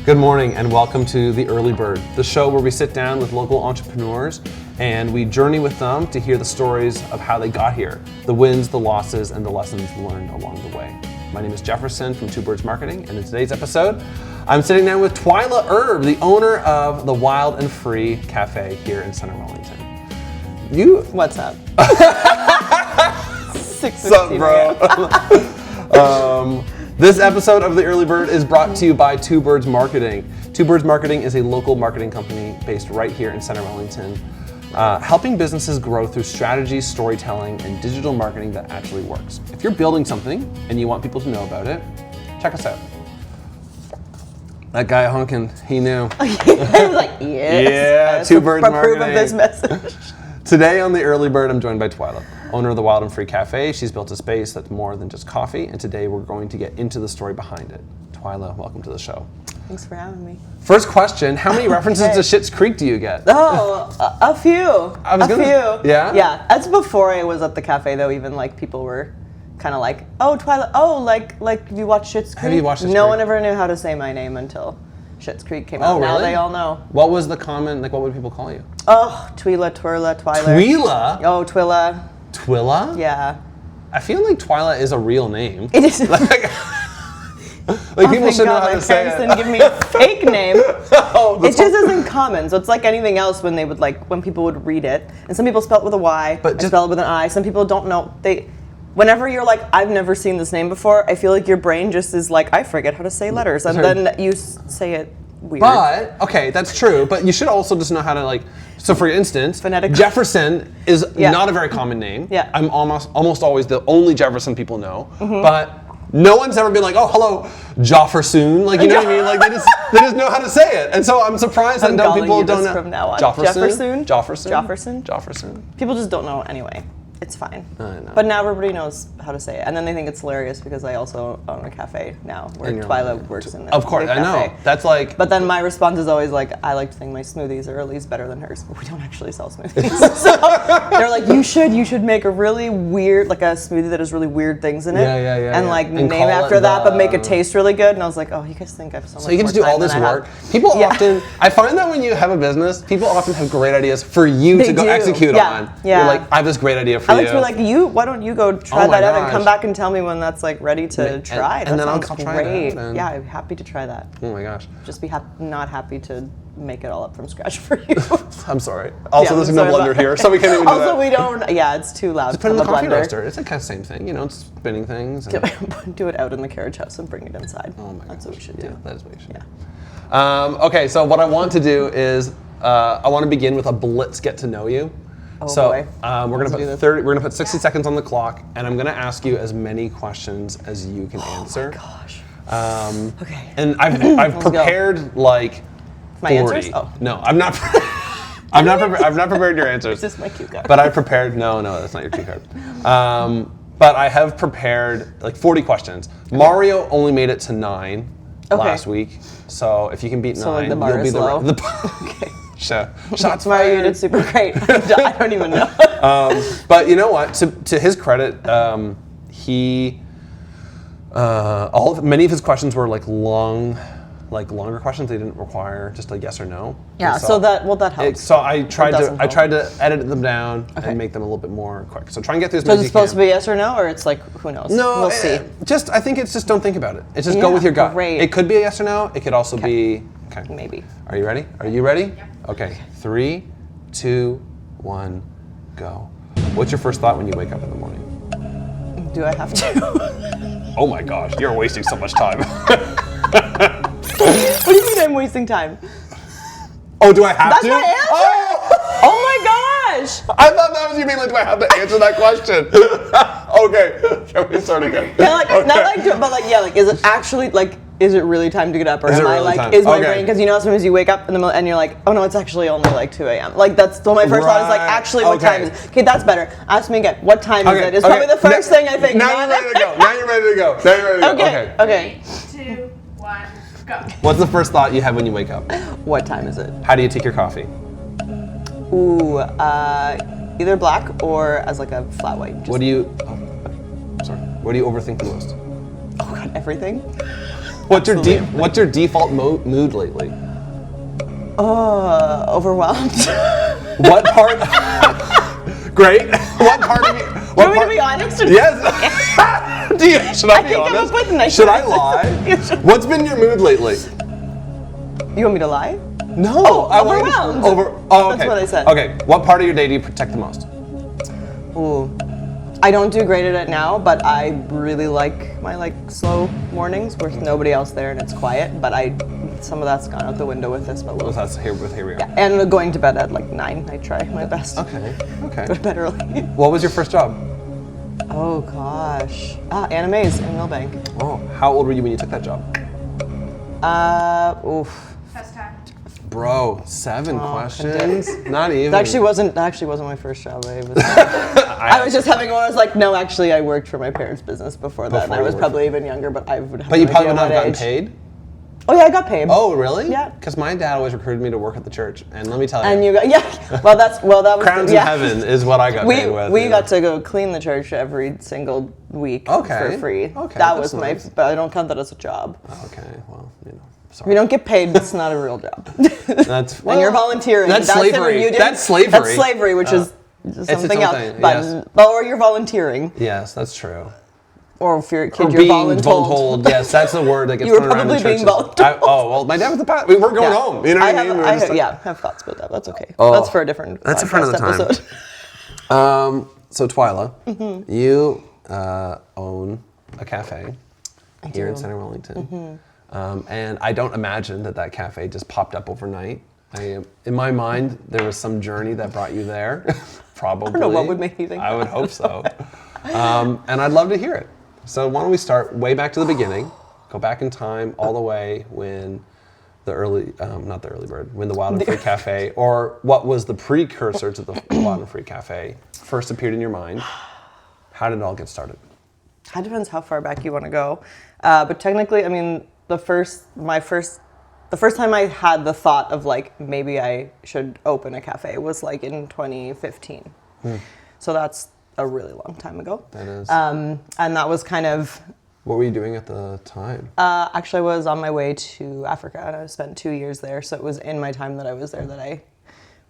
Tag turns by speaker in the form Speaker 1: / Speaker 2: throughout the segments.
Speaker 1: Good morning and welcome to The Early Bird, the show where we sit down with local entrepreneurs and we journey with them to hear the stories of how they got here, the wins, the losses, and the lessons learned along the way. My name is Jefferson from Two Birds Marketing, and in today's episode, I'm sitting down with Twila Erb, the owner of the Wild and Free Café here in Center Wellington.
Speaker 2: What's up?
Speaker 1: 6:16 bro? This episode of The Early Bird is brought to you by Two Birds Marketing. Two Birds Marketing is a local marketing company based right here in Center Wellington, helping businesses grow through strategies, storytelling, and digital marketing that actually works. If you're building something and you want people to know about it, check us out. That guy honking, he knew.
Speaker 2: I was like, yes.
Speaker 1: Yeah, Two Birds Marketing.
Speaker 2: Approve of this message.
Speaker 1: Today on The Early Bird, I'm joined by Twila, owner of the Wild and Free Cafe. She's built a space that's more than just coffee, and today we're going to get into the story behind it. Twila, welcome to the show.
Speaker 2: Thanks for having me.
Speaker 1: First question, how many references to Schitt's Creek do you get?
Speaker 2: Oh, a few.
Speaker 1: Yeah?
Speaker 2: Yeah, that's before I was at the cafe though, even like people were kind of like, oh, Twila, oh, like you watched Schitt's Creek?
Speaker 1: Have you watched Schitt's
Speaker 2: No
Speaker 1: Creek?
Speaker 2: one ever knew how to say my name until Schitt's Creek came out.
Speaker 1: Oh,
Speaker 2: Now
Speaker 1: really?
Speaker 2: they all know.
Speaker 1: What was the common, what would people call you?
Speaker 2: Oh, Twila, Twirla, Twiler.
Speaker 1: Twila?
Speaker 2: Oh, Twila.
Speaker 1: Twila?
Speaker 2: Yeah.
Speaker 1: I feel like Twila is a real name.
Speaker 2: It is.
Speaker 1: Like people should know how to say
Speaker 2: parents
Speaker 1: it.
Speaker 2: didn't give me a fake name.
Speaker 1: Oh,
Speaker 2: It just isn't common. So it's like anything else when they would when people would read it. And some people spell it with a Y,
Speaker 1: But
Speaker 2: I spell it with an I. Some people don't know. Whenever you're like, I've never seen this name before, I feel like your brain just is like, I forget how to say letters. And then you say it weird.
Speaker 1: But, okay, that's true. But you should also just know how to so for instance,
Speaker 2: Phonetic.
Speaker 1: Jefferson is not a very common name.
Speaker 2: Yeah.
Speaker 1: I'm almost always the only Jefferson people know. But no one's ever been like, oh, hello, Joffersoon. You know what I mean? They just know how to say it. And so I'm surprised that people don't know.
Speaker 2: From now on.
Speaker 1: Jofferson?
Speaker 2: Jofferson. People just don't know anyway. It's fine.
Speaker 1: I know.
Speaker 2: But now everybody knows how to say it. And then they think it's hilarious because I also own a cafe now where Twila works in the
Speaker 1: Of course, I know.
Speaker 2: cafe.
Speaker 1: That's
Speaker 2: But then my response is always like, I like to think my smoothies are at least better than hers, but we don't actually sell smoothies. So they're like, you should make a really weird, a smoothie that has really weird things in it.
Speaker 1: Yeah.
Speaker 2: And
Speaker 1: And
Speaker 2: name
Speaker 1: call
Speaker 2: after
Speaker 1: it
Speaker 2: that, but make it taste really good. And I was like, oh, you guys think I have so much
Speaker 1: So you can
Speaker 2: more
Speaker 1: just do
Speaker 2: time
Speaker 1: all this
Speaker 2: than I
Speaker 1: work.
Speaker 2: have.
Speaker 1: People often, I find that when you have a business, people often have great ideas for you
Speaker 2: They
Speaker 1: to go
Speaker 2: do.
Speaker 1: execute
Speaker 2: Yeah.
Speaker 1: on.
Speaker 2: Yeah.
Speaker 1: You're like, I have this great idea for
Speaker 2: I
Speaker 1: you.
Speaker 2: like to be like, why don't you go try
Speaker 1: Oh my
Speaker 2: that out and come
Speaker 1: gosh.
Speaker 2: back and tell me when that's ready to try.
Speaker 1: and then I'll
Speaker 2: sounds
Speaker 1: try it
Speaker 2: great.
Speaker 1: out and-
Speaker 2: Yeah, I'm happy to try that.
Speaker 1: Oh my gosh.
Speaker 2: Just be not happy to make it all up from scratch for you.
Speaker 1: I'm sorry. Also,
Speaker 2: Yeah,
Speaker 1: there's
Speaker 2: I'm
Speaker 1: no
Speaker 2: sorry
Speaker 1: blender
Speaker 2: about
Speaker 1: here, so we can't even do that.
Speaker 2: Also, we don't. Yeah, it's too loud.
Speaker 1: Just put it in the
Speaker 2: to have
Speaker 1: coffee
Speaker 2: a blender.
Speaker 1: roaster. It's the kind of same thing, it's spinning things. And,
Speaker 2: Do it out in the carriage house and bring it inside.
Speaker 1: oh my
Speaker 2: That's
Speaker 1: gosh.
Speaker 2: what we should
Speaker 1: Yeah,
Speaker 2: do.
Speaker 1: that is what you should
Speaker 2: Yeah.
Speaker 1: do. Okay, so what I want to do is I want to begin with a blitz get to know you.
Speaker 2: Oh
Speaker 1: So
Speaker 2: boy.
Speaker 1: we're
Speaker 2: Let's
Speaker 1: gonna
Speaker 2: do
Speaker 1: put
Speaker 2: this.
Speaker 1: we're gonna put 60 seconds on the clock, and I'm gonna ask you as many questions as you can answer.
Speaker 2: Gosh. Okay.
Speaker 1: And I've
Speaker 2: Let's go.
Speaker 1: prepared
Speaker 2: My
Speaker 1: 40.
Speaker 2: answers? Oh.
Speaker 1: No, I'm not. I've not prepared your answers.
Speaker 2: Is this my cue card?
Speaker 1: But I prepared. No, that's not your cue card. But I have prepared 40 questions. Mario only made it to 9 last week, so if you can beat 9,
Speaker 2: the bar
Speaker 1: you'll be
Speaker 2: is
Speaker 1: the.
Speaker 2: low. Okay.
Speaker 1: Shots
Speaker 2: Mario, you
Speaker 1: fired.
Speaker 2: did super great. I don't even know.
Speaker 1: But you know what? To his credit, he many of his questions were longer questions. They didn't require just a yes or no.
Speaker 2: Yeah.
Speaker 1: And
Speaker 2: So that helps.
Speaker 1: So I tried
Speaker 2: doesn't
Speaker 1: to edit them down and make them a little bit more quick. So try and get through as
Speaker 2: So
Speaker 1: many
Speaker 2: is
Speaker 1: as
Speaker 2: it
Speaker 1: you
Speaker 2: supposed
Speaker 1: can.
Speaker 2: to be yes or no, or it's who knows?
Speaker 1: No,
Speaker 2: We'll see.
Speaker 1: I think it's just don't think about it. It's just go
Speaker 2: Yeah,
Speaker 1: with your gut.
Speaker 2: great.
Speaker 1: It could be a yes or no. It could also be okay.
Speaker 2: Maybe.
Speaker 1: Are you ready? Are you ready? Yeah. Okay. 3, 2, 1, go. What's your first thought when you wake up in the morning?
Speaker 2: Do I have to?
Speaker 1: Oh my gosh, you're wasting so much time.
Speaker 2: What do you mean I'm wasting time?
Speaker 1: Oh, do I have
Speaker 2: That's
Speaker 1: to?
Speaker 2: my answer?
Speaker 1: Oh!
Speaker 2: Oh my gosh!
Speaker 1: I thought that was you being do I have to answer that question? Okay, can we start again?
Speaker 2: Yeah,
Speaker 1: Okay.
Speaker 2: is it actually is it really time to get up, or
Speaker 1: Is it
Speaker 2: am I
Speaker 1: really time?
Speaker 2: is my
Speaker 1: Okay.
Speaker 2: brain, because sometimes you wake up in the middle and you're like, oh no, it's actually only 2 a.m. That's so my first thought is
Speaker 1: Right.
Speaker 2: actually what time
Speaker 1: Okay.
Speaker 2: is it? Okay, that's better. Ask me again. What time is it? It's probably the first thing I think.
Speaker 1: Now you're ready to go. Now you're ready to go. Now you're ready to go.
Speaker 2: Okay. Okay.
Speaker 3: 3, 2, 1, go.
Speaker 1: What's the first thought you have when you wake up?
Speaker 2: What time is it?
Speaker 1: How do you take your coffee?
Speaker 2: Ooh, either black or as a flat white.
Speaker 1: What do you overthink the most?
Speaker 2: Oh god, everything.
Speaker 1: What's your default mood lately?
Speaker 2: Overwhelmed.
Speaker 1: What part? Great. What part of you?
Speaker 2: Do you want me to be honest?
Speaker 1: Yes. Should I be honest? Should I lie? What's been your mood lately?
Speaker 2: You want me to lie?
Speaker 1: No.
Speaker 2: Overwhelmed.
Speaker 1: Okay.
Speaker 2: That's what I said.
Speaker 1: Okay. What part of your day do you protect the most?
Speaker 2: Ooh. I don't do great at it now, but I really like my slow mornings where nobody else there and it's quiet. But some of that's gone out the window with this. But
Speaker 1: That's here we are.
Speaker 2: Yeah, and going to bed at 9. I try my best.
Speaker 1: Okay.
Speaker 2: Go to bed early.
Speaker 1: What was your first job?
Speaker 2: Oh gosh. Animes in Millbank.
Speaker 1: Oh, how old were you when you took that job?
Speaker 3: First time.
Speaker 1: Bro, 7 questions? Not even.
Speaker 2: That actually wasn't my first job. I was just having one. I was like, no, actually, I worked for my parents' business before that, and I was probably even younger. But I would have.
Speaker 1: But you probably wouldn't have gotten paid.
Speaker 2: Oh yeah, I got paid.
Speaker 1: Oh really?
Speaker 2: Yeah.
Speaker 1: Because my dad always recruited me to work at the church, and let me tell you.
Speaker 2: And you got that was
Speaker 1: Crowns in heaven is what I got paid with.
Speaker 2: We got to go clean the church every single week for free.
Speaker 1: Okay.
Speaker 2: That was nice. But I don't count that as a job.
Speaker 1: Okay, well, sorry.
Speaker 2: If you don't get paid, it's not a real job.
Speaker 1: That's
Speaker 2: and you're volunteering.
Speaker 1: That's slavery. That's slavery.
Speaker 2: That's slavery, which is something else.
Speaker 1: Yes.
Speaker 2: Or you're volunteering.
Speaker 1: Yes, that's true.
Speaker 2: Or if you're a kid,
Speaker 1: Or
Speaker 2: you're
Speaker 1: being
Speaker 2: voluntold.
Speaker 1: Yes, that's the word that gets
Speaker 2: You were
Speaker 1: thrown around in
Speaker 2: probably
Speaker 1: churches.
Speaker 2: being voluntold.
Speaker 1: Well, my dad was the pastor. We weren't going home. You know what I mean?
Speaker 2: I have thoughts about that. That's okay.
Speaker 1: Oh,
Speaker 2: that's for a different.
Speaker 1: That's a friend of the time.
Speaker 2: Episode.
Speaker 1: So Twila, you own a cafe here in Center Wellington, and I don't imagine that cafe just popped up overnight. In my mind, there was some journey that brought you there. Probably.
Speaker 2: I don't know what would make me think.
Speaker 1: I would hope so. And I'd love to hear it. So why don't we start way back to the beginning, go back in time all the way when the not the early bird, when the Wild and Free Cafe, or what was the precursor to the Wild and Free Cafe, first appeared in your mind. How did it all get started?
Speaker 2: It depends how far back you want to go. But technically, I mean, the first time I had the thought of maybe I should open a cafe was in 2015. So that's a really long time ago.
Speaker 1: That is.
Speaker 2: And that was kind of.
Speaker 1: What were you doing at the time?
Speaker 2: Actually, I was on my way to Africa, and I spent 2 years there. So it was in my time that I was there that I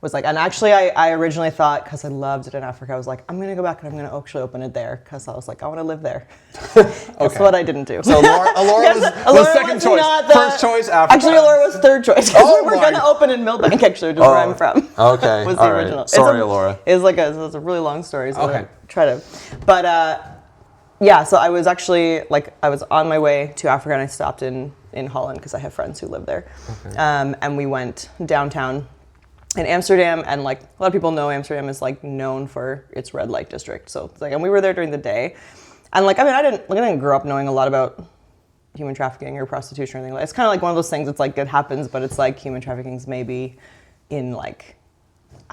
Speaker 2: was and actually, I originally thought, because I loved it in Africa, I was like, I'm going to go back and I'm going to actually open it there, because I was like, I want to live there. That's what I didn't do.
Speaker 1: So Elora was second choice. First choice, Africa.
Speaker 2: Actually, Elora was third choice, because we were going to open in Millbank, actually, which is where I'm from.
Speaker 1: Okay,
Speaker 2: was the
Speaker 1: all
Speaker 2: original.
Speaker 1: right. Sorry, Elora.
Speaker 2: It's a really long story, so
Speaker 1: okay.
Speaker 2: Try to. But, yeah, so I was actually, I was on my way to Africa, and I stopped in Holland, because I have friends who live there.
Speaker 1: Okay.
Speaker 2: And we went downtown in Amsterdam, and a lot of people know Amsterdam is known for its red light district. So it's and we were there during the day, and I didn't grow up knowing a lot about human trafficking or prostitution or anything like that. It's kind of one of those things. It's it happens, but it's human trafficking's maybe in I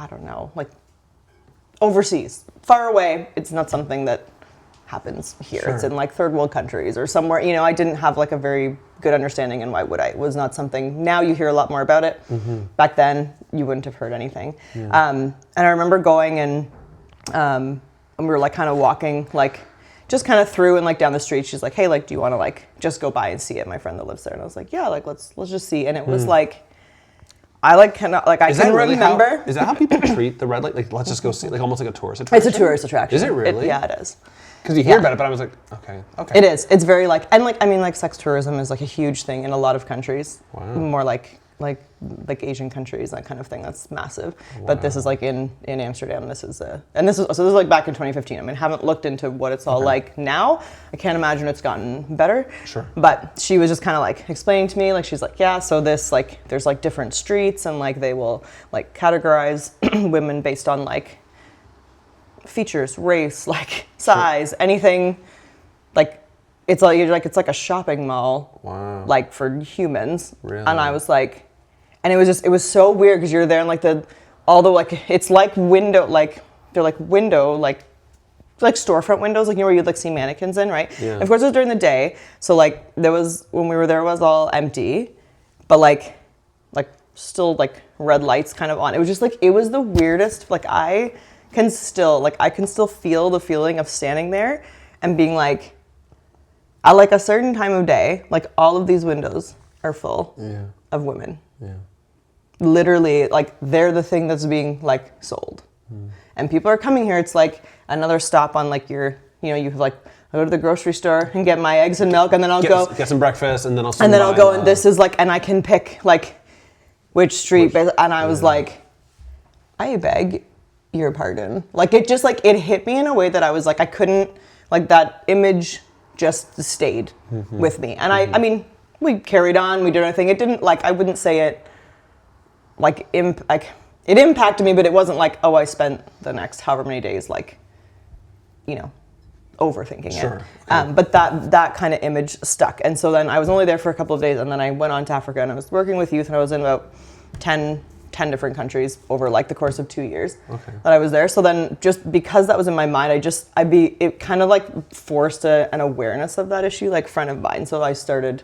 Speaker 2: don't know, overseas, far away. It's not something that happens here. Sure. It's in third world countries or somewhere. I didn't have a very good understanding, and why would I? It was not something. Now you hear a lot more about it. Mm-hmm. Back then, you wouldn't have heard anything. Yeah. And I remember going and we were kind of walking just kind of through and down the street. She's like, hey, do you want to just go by and see it? My friend that lives there, and I was like, yeah, let's just see. And it was I cannot I can remember.
Speaker 1: Is that how people treat the red light? Let's just go see, almost like a tourist attraction.
Speaker 2: It's a tourist attraction.
Speaker 1: Is it really?
Speaker 2: Yeah, it is.
Speaker 1: Because you hear about it, but I was like, okay.
Speaker 2: It is. It's very and sex tourism is a huge thing in a lot of countries.
Speaker 1: Wow.
Speaker 2: More like Asian countries, that kind of thing. That's massive. Wow. But this is in Amsterdam. This is this is back in 2015. I haven't looked into what it's all like now. I can't imagine it's gotten better.
Speaker 1: Sure.
Speaker 2: But she was just kind of explaining to me, she's yeah, so this there's different streets, and they will categorize women based on features, race, size, sure. Anything, it's it's like a shopping mall.
Speaker 1: Wow.
Speaker 2: For humans.
Speaker 1: Really?
Speaker 2: And I was and it was so weird, because you're there and it's window, they're window, storefront windows, where you'd see mannequins in, right?
Speaker 1: Yeah.
Speaker 2: And of course it was during the day, so there was, when we were there, it was all empty, but still red lights kind of on. It was just it was the weirdest, I can still feel the feeling of standing there and being at like a certain time of day, like all of these windows are full of women.
Speaker 1: Yeah.
Speaker 2: Literally, like they're the thing that's being like sold. And people are coming here. It's like another stop on like your, you know, you have like, I go to the grocery store and get my eggs and milk, and then I'll go
Speaker 1: get some breakfast, and then I'll
Speaker 2: go, and this is like, and I can pick like which street, and I was like, I beg your pardon. Like it just like, it hit me in a way that I was like, I couldn't, like that image just stayed with me. And I mean, we carried on, we did our thing. It didn't like, I wouldn't say it like, it impacted me, but it wasn't like, oh, I spent the next however many days like, you know, overthinking it. But that kind of image stuck. And so then I was only there for a couple of days, and then I went on to Africa, and I was working with youth, and I was in about 10 different countries over like the course of 2 years that I was there. So then just because that was in my mind, it kind of like forced an awareness of that issue like front of mind. So I started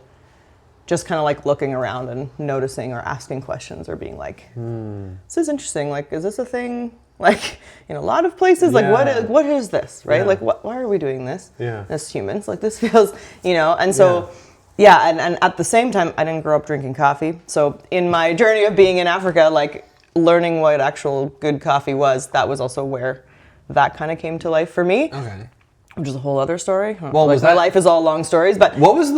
Speaker 2: just kind of like looking around and noticing or asking questions or being like, this is interesting. Like, is this a thing? Like in a lot of places, like what is this, right? Like why are we doing this as humans? Like this feels, you know, and so, and at the same time, I didn't grow up drinking coffee. So in my journey of being in Africa, like learning what actual good coffee was, that was also where that kind of came to life for me.
Speaker 1: Okay.
Speaker 2: Which is a whole other story.
Speaker 1: Well,
Speaker 2: like my life is all long stories, but.
Speaker 1: What was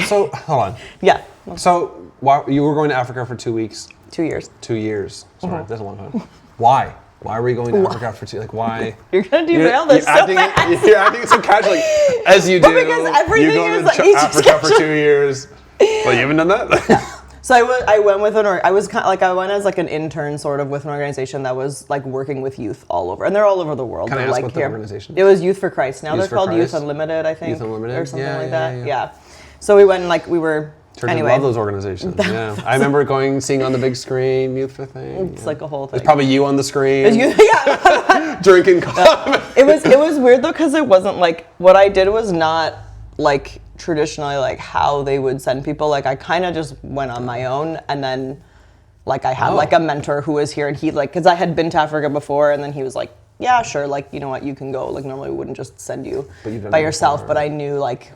Speaker 1: so hold on.
Speaker 2: Yeah.
Speaker 1: So you were going to Africa for 2 weeks?
Speaker 2: 2 years.
Speaker 1: 2 years. Sorry, that's a long time. Why? Why were you going to Africa for 2? Like, why?
Speaker 2: You're gonna derail this so fast.
Speaker 1: You're acting so casually, as you do.
Speaker 2: But because everything
Speaker 1: you go
Speaker 2: is
Speaker 1: to
Speaker 2: like
Speaker 1: Africa for 2 years. Well, you haven't done that.
Speaker 2: So I went with I went as like an intern sort of with an organization that was like working with youth all over, and they're all over the world.
Speaker 1: Can I
Speaker 2: they're
Speaker 1: ask
Speaker 2: like
Speaker 1: what the organization?
Speaker 2: It was Youth for Christ. Now
Speaker 1: Youth
Speaker 2: they're
Speaker 1: for
Speaker 2: called
Speaker 1: Christ?
Speaker 2: Youth Unlimited, I think.
Speaker 1: Youth Unlimited?
Speaker 2: Or something like
Speaker 1: Yeah,
Speaker 2: that.
Speaker 1: yeah.
Speaker 2: So we went and like we were.
Speaker 1: Churches
Speaker 2: anyway.
Speaker 1: love those organizations. Yeah, I remember seeing on the big screen, Youth for thing.
Speaker 2: It's like a whole thing.
Speaker 1: It's probably you on the screen.
Speaker 2: Yeah.
Speaker 1: Drinking coffee.
Speaker 2: It was weird though, because it wasn't like, what I did was not like traditionally like how they would send people. Like I kind of just went on my own, and then like I had like a mentor who was here, and he like, because I had been to Africa before, and then he was like, yeah, sure, like, you know what, you can go. Like normally we wouldn't just send you by yourself,
Speaker 1: before.
Speaker 2: But I knew like,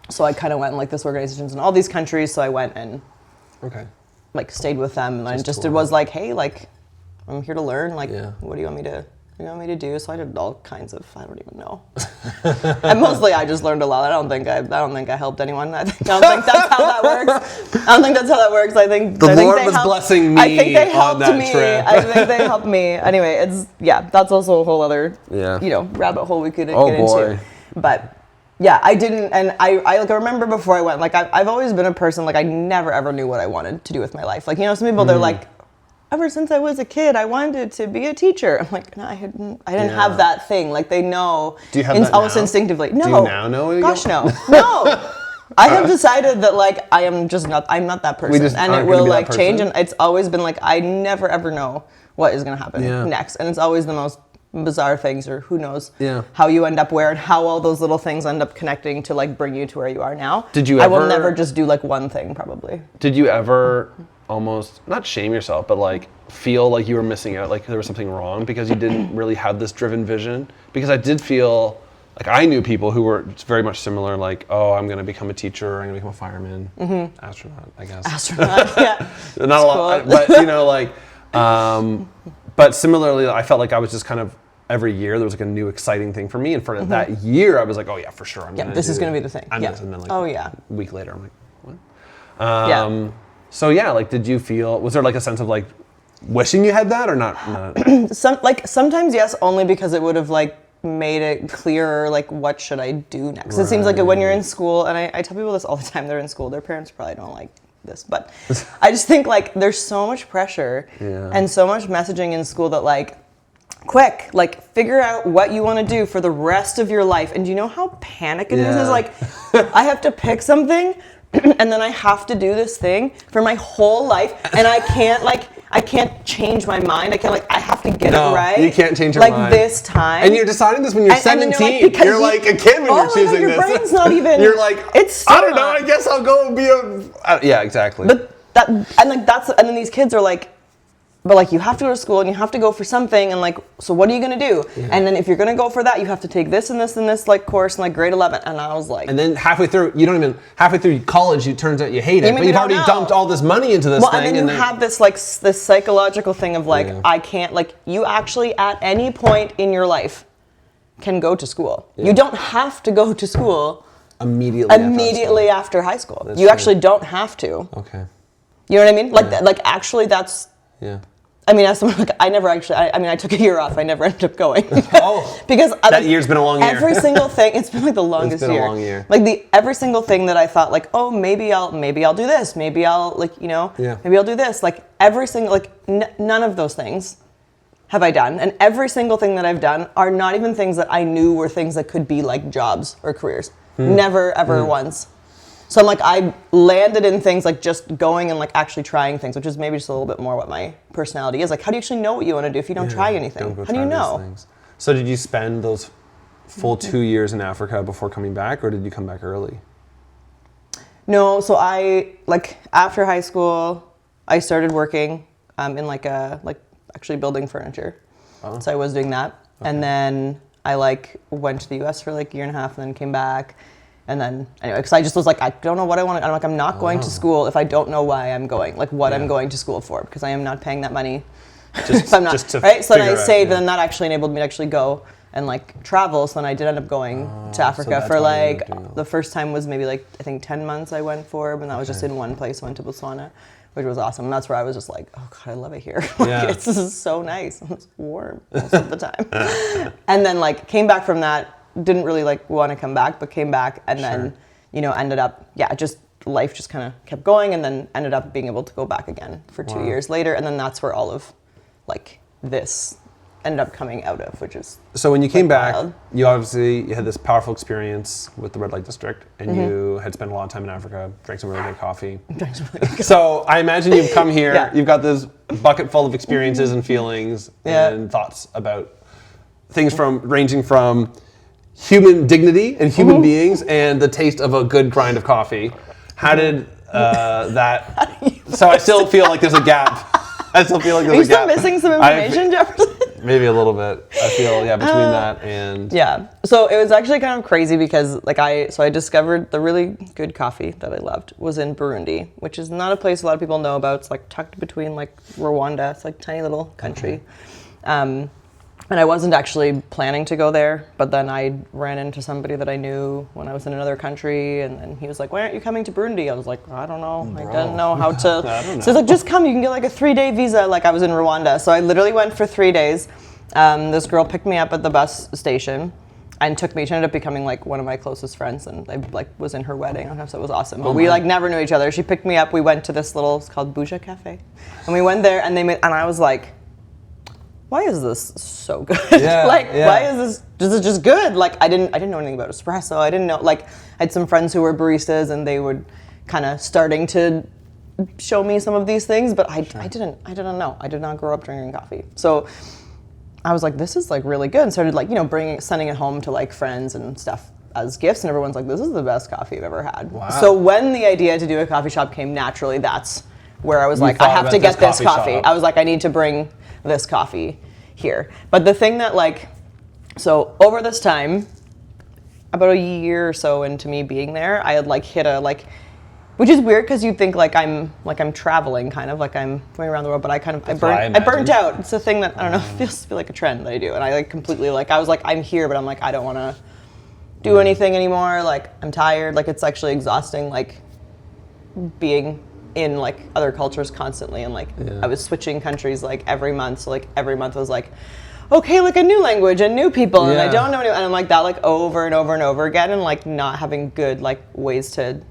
Speaker 2: so I kind of went in like this organizations in all these countries. So I went and like stayed with them, and it was like, hey, like I'm here to learn. Like, what do you want me to do? So I did all kinds of, I don't even know. And mostly I just learned a lot. I don't think I helped anyone. I don't think that's how that works. I think
Speaker 1: the Lord was blessing me.
Speaker 2: I think they helped
Speaker 1: on that
Speaker 2: me.
Speaker 1: trip.
Speaker 2: I think they helped me. Anyway, that's also a whole other rabbit hole we could get into. But yeah, I didn't, and I like I remember before I went, like I've always been a person, like I never ever knew what I wanted to do with my life. Like, you know, some people they're like, ever since I was a kid, I wanted to be a teacher. I'm like, no, I didn't have that thing. Like they know.
Speaker 1: Do you have that
Speaker 2: almost
Speaker 1: now?
Speaker 2: instinctively? No.
Speaker 1: Do you now know?
Speaker 2: Gosh, no. No. I have decided that like I'm not that person, and it will like change. And it's always been like I never ever know what is gonna happen next, and it's always the most bizarre things, or who knows how you end up where, and how all those little things end up connecting to like bring you to where you are now. I will never just do like one thing, probably.
Speaker 1: Did you ever almost, not shame yourself, but like feel like you were missing out, like there was something wrong because you didn't really have this driven vision? Because I did feel like I knew people who were very much similar, like, oh, I'm going to become a teacher, I'm going to become a fireman, astronaut, I guess.
Speaker 2: Astronaut, yeah.
Speaker 1: Not a lot, but you know, like, but similarly, I felt like I was just kind of, every year there was like a new exciting thing for me, and for that year I was like, oh yeah, for sure,
Speaker 2: this is going to be the thing.
Speaker 1: And then like a week later I'm like, what? So yeah, like, did you feel, was there like a sense of like wishing you had that, or not?
Speaker 2: Sometimes yes, only because it would have like made it clearer, like what should I do next? It seems like when you're in school, and I tell people this all the time, they're in school, their parents probably don't like this, but I just think like there's so much pressure and so much messaging in school that like, quick, like figure out what you want to do for the rest of your life. And do you know how panicking this is? Like, I have to pick something and then I have to do this thing for my whole life, and I can't change my mind. I have to get it right.
Speaker 1: You can't change your mind.
Speaker 2: Like this time.
Speaker 1: And you're deciding this when you're 17. You're like a kid when you're choosing
Speaker 2: your
Speaker 1: this.
Speaker 2: brain's not even.
Speaker 1: You're like,
Speaker 2: it's
Speaker 1: I don't know, I guess I'll go be a. Yeah, exactly.
Speaker 2: But and then these kids are like, but like you have to go to school and you have to go for something, and like, so what are you gonna do? And then if you're gonna go for that, you have to take this and this and this like course in like grade 11. And I was like,
Speaker 1: and then halfway through college, it turns out you hate it, but you've already dumped all this money into this thing.
Speaker 2: And then you have this like this psychological thing of like, I can't, like, you actually at any point in your life can go to school. You don't have to go to school immediately after high school. You actually don't have to.
Speaker 1: Okay.
Speaker 2: You know what I mean? Like, like actually that's.
Speaker 1: Yeah.
Speaker 2: I mean, as someone, like, I took a year off. I never ended up going. Because
Speaker 1: that year's been a long year.
Speaker 2: Every single thing, it's been like the longest year.
Speaker 1: It's been a long year.
Speaker 2: Like every single thing that I thought like, oh, maybe I'll do this. Maybe I'll maybe I'll do this. Like every single, like none of those things have I done. And every single thing that I've done are not even things that I knew were things that could be like jobs or careers. Never, ever once. So I'm like, I landed in things like just going and like actually trying things, which is maybe just a little bit more what my personality is. Like, how do you actually know what you want to do if you don't try anything? How do you know?
Speaker 1: So did you spend those full 2 years in Africa before coming back, or did you come back early?
Speaker 2: No, so I, like, after high school, I started working in like actually building furniture. So I was doing that. Okay. And then I like went to the US for like a year and a half and then came back. And then, anyway, because I just was like, I don't know what I want to, I'm not going to school if I don't know why I'm going, like what I'm going to school for, because I am not paying that money. If I'm not, just to right? So then I saved, and that actually enabled me to actually go and like travel. So then I did end up going to Africa for like, the first time was maybe like, I think 10 months I went for, and that was just in one place. I went to Botswana, which was awesome. And that's where I was just like, oh God, I love it here. This is so nice. It's warm most of the time. And then like came back from that. Didn't really like want to come back, but came back and then, ended up, just life just kind of kept going, and then ended up being able to go back again for 2 years later. And then that's where all of like this ended up coming out of, which is
Speaker 1: so when you came back, you had this powerful experience with the red light district, and you had spent a lot of time in Africa, drank some really good coffee. So I imagine you've come here, you've got this bucket full of experiences and feelings and thoughts about things ranging from human dignity and human beings and the taste of a good grind of coffee. How did that? So I still feel like there's a gap. Are you
Speaker 2: still missing some information, Jefferson?
Speaker 1: Maybe a little bit. I feel between that and
Speaker 2: So it was actually kind of crazy because like I discovered the really good coffee that I loved was in Burundi, which is not a place a lot of people know about. It's like tucked between like Rwanda. It's like a tiny little country. And I wasn't actually planning to go there, but then I ran into somebody that I knew when I was in another country, and then he was like, why aren't you coming to Burundi? I was like, I don't know. I didn't know how to. So he's like, just come. You can get like a 3-day visa. Like I was in Rwanda. So I literally went for 3 days. This girl picked me up at the bus station and took me. She ended up becoming like one of my closest friends, and I like was in her wedding. So it was awesome. But we like never knew each other. She picked me up. We went to this little, it's called Buja Café. And we went there, and and I was like, why is this so good? Why is this just good? Like I didn't know anything about espresso. I didn't know, like I had some friends who were baristas and they would kind of starting to show me some of these things, but I didn't know. I did not grow up drinking coffee. So I was like, this is like really good, and started like, sending it home to like friends and stuff as gifts, and everyone's like, this is the best coffee I've ever had. Wow. So when the idea to do a coffee shop came naturally, that's where I was like, I have to get this coffee. I was like, I need to bring this coffee here. But the thing that so over this time, about a year or so into me being there, I had like hit which is weird because you'd think like I'm traveling kind of, like I'm going around the world, but I burnt out. It's a thing that, I don't know, feels to be like a trend that I do. And I like completely I was like, I'm here, but I'm like, I don't want to do anything anymore. Like I'm tired. Like it's actually exhausting, like being in like other cultures constantly, and I was switching countries like every month, so like every month was like, okay, like a new language and new people, and I don't know anyone, and I'm like that like over and over and over again, and like not having good like ways to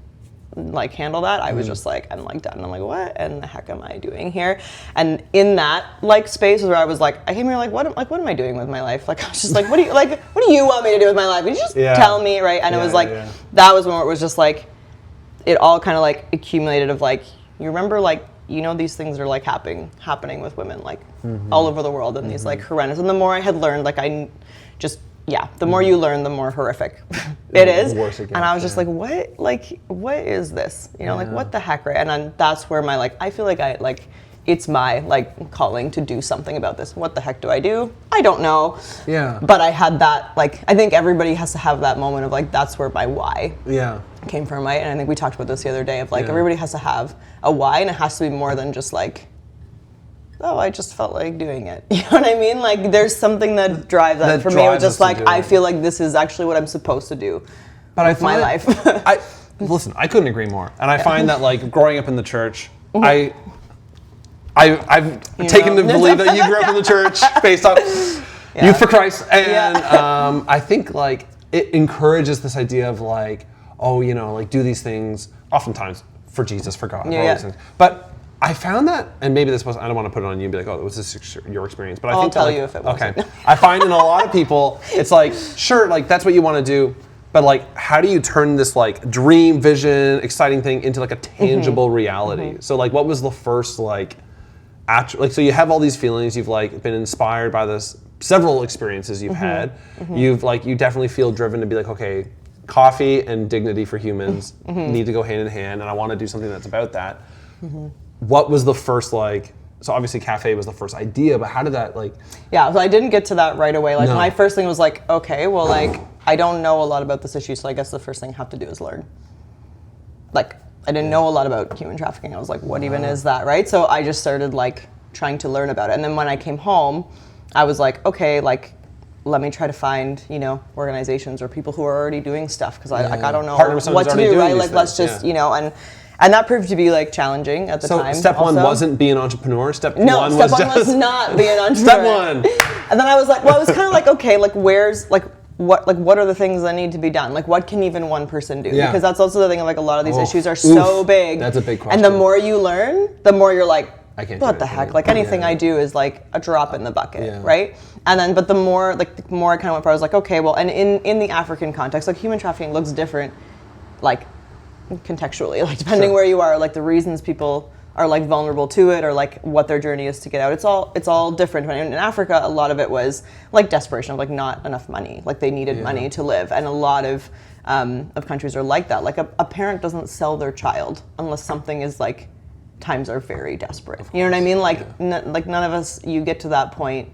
Speaker 2: like handle that. I was just like, I'm like done. I'm like, what in the heck am I doing here? And in that like space where I was like, I came here like, what am I doing with my life? Like I was just like, what do you want me to do with my life? Would you just tell me, right? And it was like that was when it was just like, it all kind of like accumulated of like, you remember like, these things are like happening with women like all over the world, and these like horrendous. And the more I had learned, like the more you learn, the more horrific it is. And I was just like, what is this? Like what the heck, right? And then that's where my I feel like I it's my like calling to do something about this. What the heck do I do? I don't know.
Speaker 1: Yeah.
Speaker 2: But I had that, like, I think everybody has to have that moment of like, that's where my why came from, right? And I think we talked about this the other day of like, everybody has to have a why, and it has to be more than just like, oh, I just felt like doing it. You know what I mean? Like, there's something that drives that. For me, it was just like, I feel like this is actually what I'm supposed to do with my life.
Speaker 1: Listen, I couldn't agree more. And I find that like growing up in the church, I've taken to believe that you grew up in the church based on Youth for Christ. And I think like it encourages this idea of like, oh, you know, like do these things oftentimes for Jesus, for God, for all these things. But I found that, and maybe this was, I don't want to put it on you and be like, oh, was this your experience? But I think
Speaker 2: I'll tell you if it wasn't.
Speaker 1: Okay. I find in a lot of people, it's like, sure, like that's what you want to do, but like, how do you turn this like dream, vision, exciting thing into like a tangible reality? So like, what was the first like, so you have all these feelings, you've like been inspired by this, several experiences you've had, you've like, you definitely feel driven to be like, okay, coffee and dignity for humans need to go hand in hand, and I want to do something that's about that. What was the first like, so obviously cafe was the first idea, but how did that like? Yeah,
Speaker 2: so I didn't get to that right away. Like my first thing was like, okay, well like, I don't know a lot about this issue, so I guess the first thing I have to do is learn. Like, I didn't know a lot about human trafficking. I was like, what even is that, right? So I just started like trying to learn about it. And then when I came home, I was like, okay, like, let me try to find, you know, organizations or people who are already doing stuff, because I don't know what to do, right? Like, let's just, you know, and that proved to be like challenging at the time.
Speaker 1: So step one wasn't be an entrepreneur. Step one
Speaker 2: was not be an entrepreneur.
Speaker 1: Step one.
Speaker 2: And then I was like, well, I was kind of like, okay, like where's like what are the things that need to be done? Like, what can even one person do? Because that's also the thing of like a lot of these issues are so big.
Speaker 1: That's a big question.
Speaker 2: And the more you learn, the more you're like,
Speaker 1: I can't
Speaker 2: what the heck? Like anything I do is like a drop in the bucket, right? And then, but the more I kind of went for, I was like, okay, well, and in the African context, like human trafficking looks different, like contextually, like depending where you are, like the reasons people are like vulnerable to it, or like what their journey is to get out. It's all different. In Africa, a lot of it was like desperation of like not enough money, like they needed money to live, and a lot of countries are like that. Like a parent doesn't sell their child unless something is like, times are very desperate. You know what I mean? Like like none of us, you get to that point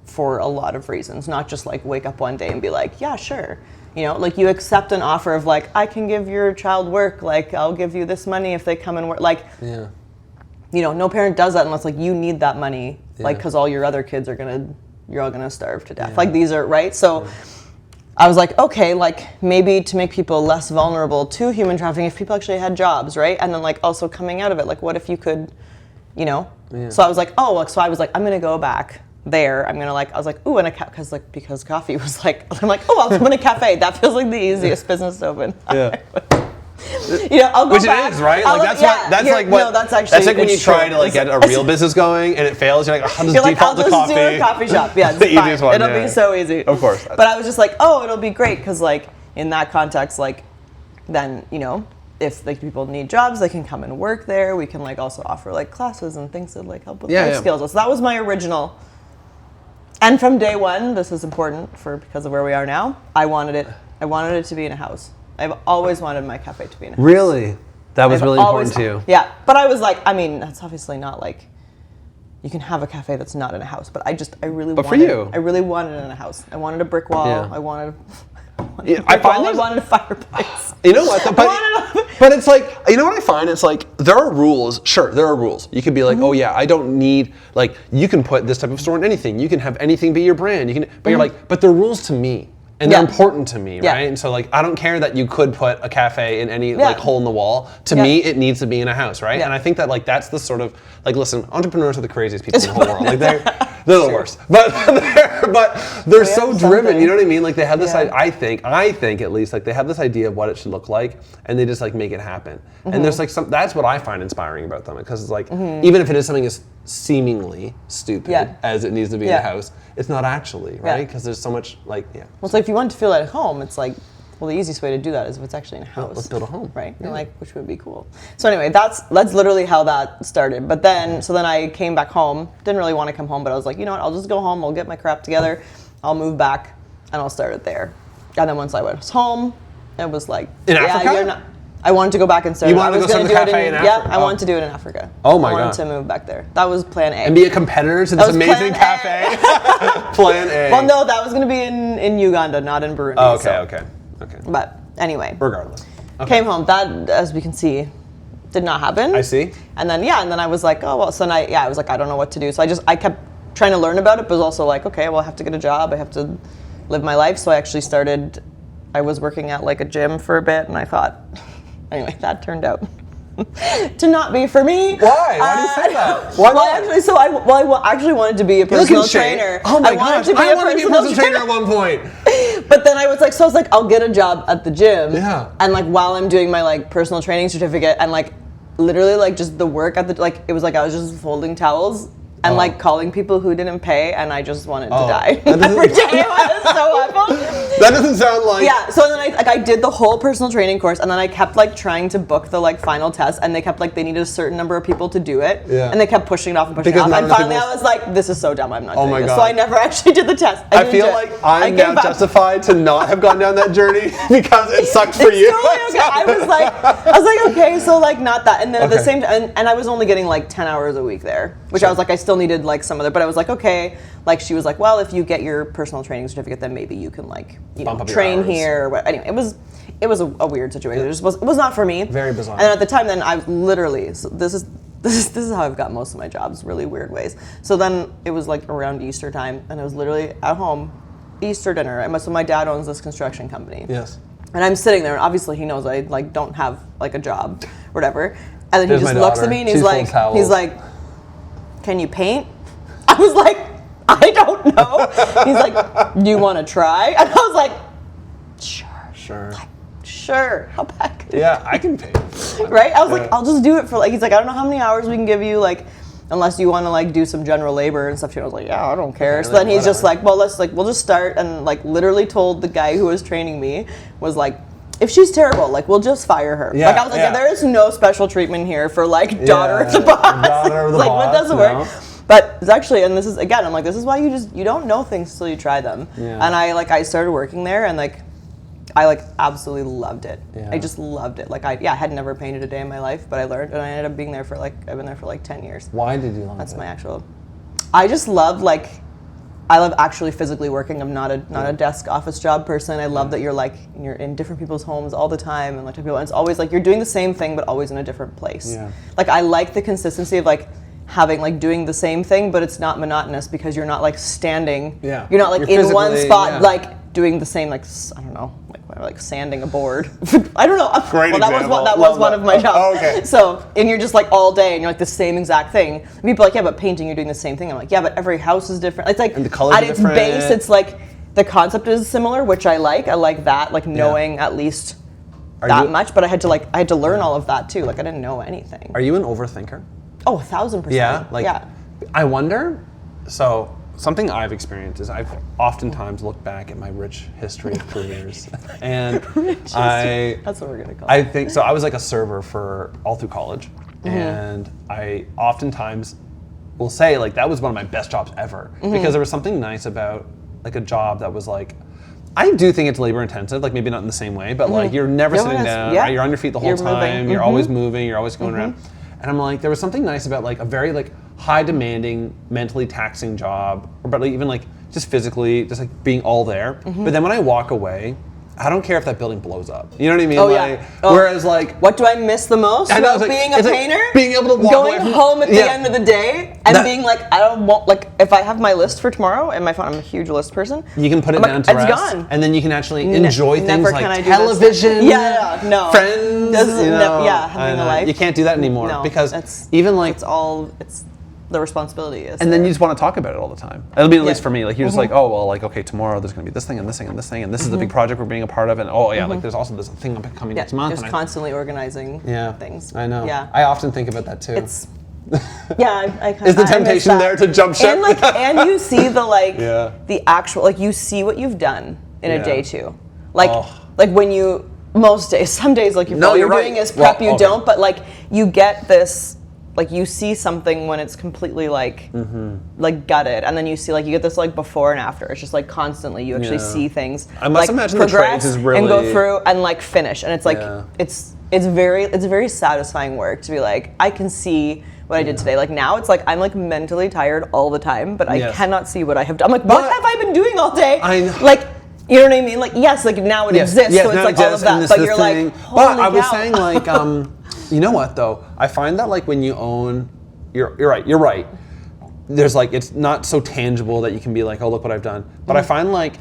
Speaker 2: for a lot of reasons, not just like wake up one day and be like, yeah, sure. You know, like you accept an offer of like, I can give your child work, like I'll give you this money if they come and work. Like, you know, no parent does that unless like you need that money, like because all your other kids are you're all gonna starve to death. Like these are, right? So I was like, okay, like maybe to make people less vulnerable to human trafficking, if people actually had jobs, right? And then like also coming out of it, like what if you could, you know? So I was like, I'm gonna go back there. I'm gonna like, I was like, ooh, and because coffee was like, I'm like, oh, I'll open a cafe. That feels like the easiest business to open. You know, I'll go
Speaker 1: Which
Speaker 2: back.
Speaker 1: it is, right? Like that's like when you try to like get a real business going and it fails. You're like, I'll just default to coffee.
Speaker 2: Do a coffee shop. Yeah, it's
Speaker 1: the easiest one.
Speaker 2: It'll be so easy.
Speaker 1: Of course.
Speaker 2: But I was just like, oh, it'll be great because like in that context, like then you know, if like people need jobs, they can come and work there. We can like also offer like classes and things that like help with life skills. So that was my original. And from day one, this is important because of where we are now. I wanted it to be in a house. I've always wanted my cafe to be in a house.
Speaker 1: Really? That was really important to you?
Speaker 2: Yeah, but I was like, I mean, that's obviously not like, you can have a cafe that's not in a house, but I really wanted it in a house. I wanted a brick wall. I wanted a fireplace.
Speaker 1: You know what? But it's like, you know what I find? It's like, there are rules. Sure, there are rules. You could be like, oh yeah, I don't need, like, you can put this type of store in anything. You can have anything be your brand. But you're like, but they're rules to me. And they're important to me, right? And so like, I don't care that you could put a cafe in any like hole in the wall. To me, it needs to be in a house, right? And I think that like, that's the sort of, like, listen, entrepreneurs are the craziest people in the whole world. Like they're the worst. But they're so driven, you know what I mean? Like they have this, I think at least, like they have this idea of what it should look like and they just like make it happen. And there's like that's what I find inspiring about them, because it's like, even if it is something as seemingly stupid as it needs to be in a house, it's not actually, right? Because there's so much like, Well,
Speaker 2: it's like if you want to feel at home, it's like, well, the easiest way to do that is if it's actually in a house.
Speaker 1: Let's build a home.
Speaker 2: Right? You're like, which would be cool. So anyway, that's literally how that started. But then, so then I came back home. Didn't really want to come home, but I was like, you know what, I'll just go home, I'll get my crap together, I'll move back, and I'll start it there. And then once I was home, it was like,
Speaker 1: in Africa?
Speaker 2: I wanted to go back and start.
Speaker 1: You wanted to go start the café in Africa?
Speaker 2: Yeah, I wanted to do it in Africa.
Speaker 1: Oh my God.
Speaker 2: I wanted to move back there. That was plan A.
Speaker 1: And be a competitor to this amazing cafe. Plan A.
Speaker 2: Well, no, that was going to be in Uganda, not in Burundi.
Speaker 1: Oh, okay.
Speaker 2: But anyway.
Speaker 1: Regardless. Okay.
Speaker 2: Came home. That, as we can see, did not happen.
Speaker 1: I see.
Speaker 2: And then I was like, oh well. So then I was like, I don't know what to do. So I kept trying to learn about it, but was also like, okay, well, I have to get a job. I have to live my life. So I actually started. I was working at like a gym for a bit, and I thought, anyway, that turned out to not be for me.
Speaker 1: Why? Why do you say that? Why not?
Speaker 2: I actually wanted to be a personal trainer.
Speaker 1: Oh my gosh, I wanted to be a personal trainer at one point.
Speaker 2: But then I was like, I'll get a job at the gym.
Speaker 1: Yeah.
Speaker 2: And like while I'm doing my like personal training certificate and like literally like just the work at the like it was like I was just folding towels and like calling people who didn't pay, and I just wanted to die every day. It was so awful.
Speaker 1: That doesn't sound like.
Speaker 2: Yeah. So then I did the whole personal training course, and then I kept like trying to book the like final test, and they kept like they needed a certain number of people to do it, and they kept pushing it off and pushing it off, and finally I was like, this is so dumb. I'm not doing this. So I never actually did the test.
Speaker 1: I feel like I'm now justified to not have gone down that journey because it sucked for you.
Speaker 2: Totally okay. I was like, okay, so like not that, and then at the same time, and I was only getting like 10 hours a week there, which I was like, I still needed like some other, but I was like, okay, like she was like, well, if you get your personal training certificate, then maybe you can like, you know, train here. Or what. Anyway, it was a weird situation. It was not for me.
Speaker 1: Very bizarre.
Speaker 2: And at the time, then I literally, so this is how I've got most of my jobs, really weird ways. So then it was like around Easter time, and it was literally at home, Easter dinner. So my dad owns this construction company.
Speaker 1: Yes.
Speaker 2: And I'm sitting there, and obviously he knows I like don't have like a job, or whatever. And then he just looks at me and he's like, can you paint? I was like, I don't know. He's like, do you want to try? And I was like, sure. Like, sure. How bad could it be?
Speaker 1: I can paint.
Speaker 2: Right? I was like, I'll just do it for like, he's like, I don't know how many hours we can give you, like, unless you want to like do some general labor and stuff. I was like, yeah, I don't care. So then he's just like, well, we'll just start, and like literally told the guy who was training me, was like, if she's terrible, like we'll just fire her. Like I was like, there is no special treatment here for like daughter of the boss.
Speaker 1: Daughter of the
Speaker 2: like
Speaker 1: boss,
Speaker 2: what doesn't work. But it's actually, and this is again, I'm like, this is why you don't know things until you try them. And I started working there, and like I like absolutely loved it. I just loved it. Like I had never painted a day in my life, but I learned, and I ended up being there for like, I've been there for like 10 years.
Speaker 1: Why did you love it?
Speaker 2: That's my actual. I just love like, I love actually physically working. I'm not a desk office job person. I love that you're in different people's homes all the time, and like people, and it's always like you're doing the same thing but always in a different place. Like I like the consistency of like having like doing the same thing, but it's not monotonous because you're not like standing. You're not like in one spot like doing the same, like I don't know, like sanding a board. I don't know.
Speaker 1: Great example.
Speaker 2: That was one of my jobs. So, and you're just like all day and you're like the same exact thing. And people are like, yeah, but painting, you're doing the same thing. I'm like, yeah, but every house is different. It's like,
Speaker 1: and the colors
Speaker 2: at its base, it's like, the concept is similar, which I like. I like that, like knowing at least that much, but I had to learn all of that too. Like I didn't know anything.
Speaker 1: Are you an overthinker?
Speaker 2: Oh, 1,000%.
Speaker 1: Yeah, I wonder, so something I've experienced is I've oftentimes looked back at my rich history of careers, and
Speaker 2: that's what we're gonna call it.
Speaker 1: I think, so I was like a server for all through college, and I oftentimes will say like that was one of my best jobs ever, because there was something nice about like a job that was like, I do think it's labor intensive, like maybe not in the same way, but like you're never sitting down, right? You're on your feet the whole time, you're always moving, you're always going around. And I'm like, there was something nice about like a very like high demanding, mentally taxing job, but like, even like just physically, just like being all there. But then when I walk away, I don't care if that building blows up. You know what I mean? Whereas like,
Speaker 2: what do I miss the most about being a painter?
Speaker 1: Like being able to walk
Speaker 2: going home at the end of the day and being like, I don't want, like if I have my list for tomorrow and my phone, I'm a huge list person.
Speaker 1: You can put it down to rest,
Speaker 2: gone.
Speaker 1: and then you can actually enjoy things like television, friends.
Speaker 2: Having a life.
Speaker 1: You can't do that anymore because even like
Speaker 2: it's the responsibility is.
Speaker 1: And then you just want to talk about it all the time. It'll be at least for me. Like you're just like, oh well, like okay, tomorrow there's going to be this thing and this thing and this thing, and this is the big project we're being a part of, and like there's also this thing coming next month.
Speaker 2: Just constantly organizing things.
Speaker 1: I know.
Speaker 2: Yeah.
Speaker 1: I often think about that too.
Speaker 2: It's I
Speaker 1: is the temptation there to jump ship?
Speaker 2: And you see the the actual, like you see what you've done in a day too. Like when you, most days, some days like all you're doing is prep, you don't, but like you get this, like you see something when it's completely like like gutted, and then you see like you get this like before and after. It's just like constantly you actually see things.
Speaker 1: I must
Speaker 2: like,
Speaker 1: imagine the trades is really
Speaker 2: and go through and like finish, and it's like it's it's very satisfying work to be like, I can see what I did today. Like now it's like I'm like mentally tired all the time, but I cannot see what I have done. I'm like, what have I been doing all day?
Speaker 1: I know.
Speaker 2: Like, you know what I mean? Like, yes, like now it exists, so it's like all of that. But you're like, holy
Speaker 1: but I was
Speaker 2: cow.
Speaker 1: saying like, you know what though? I find that like when you own, you're right. There's like, it's not so tangible that you can be like, oh, look what I've done. But I find like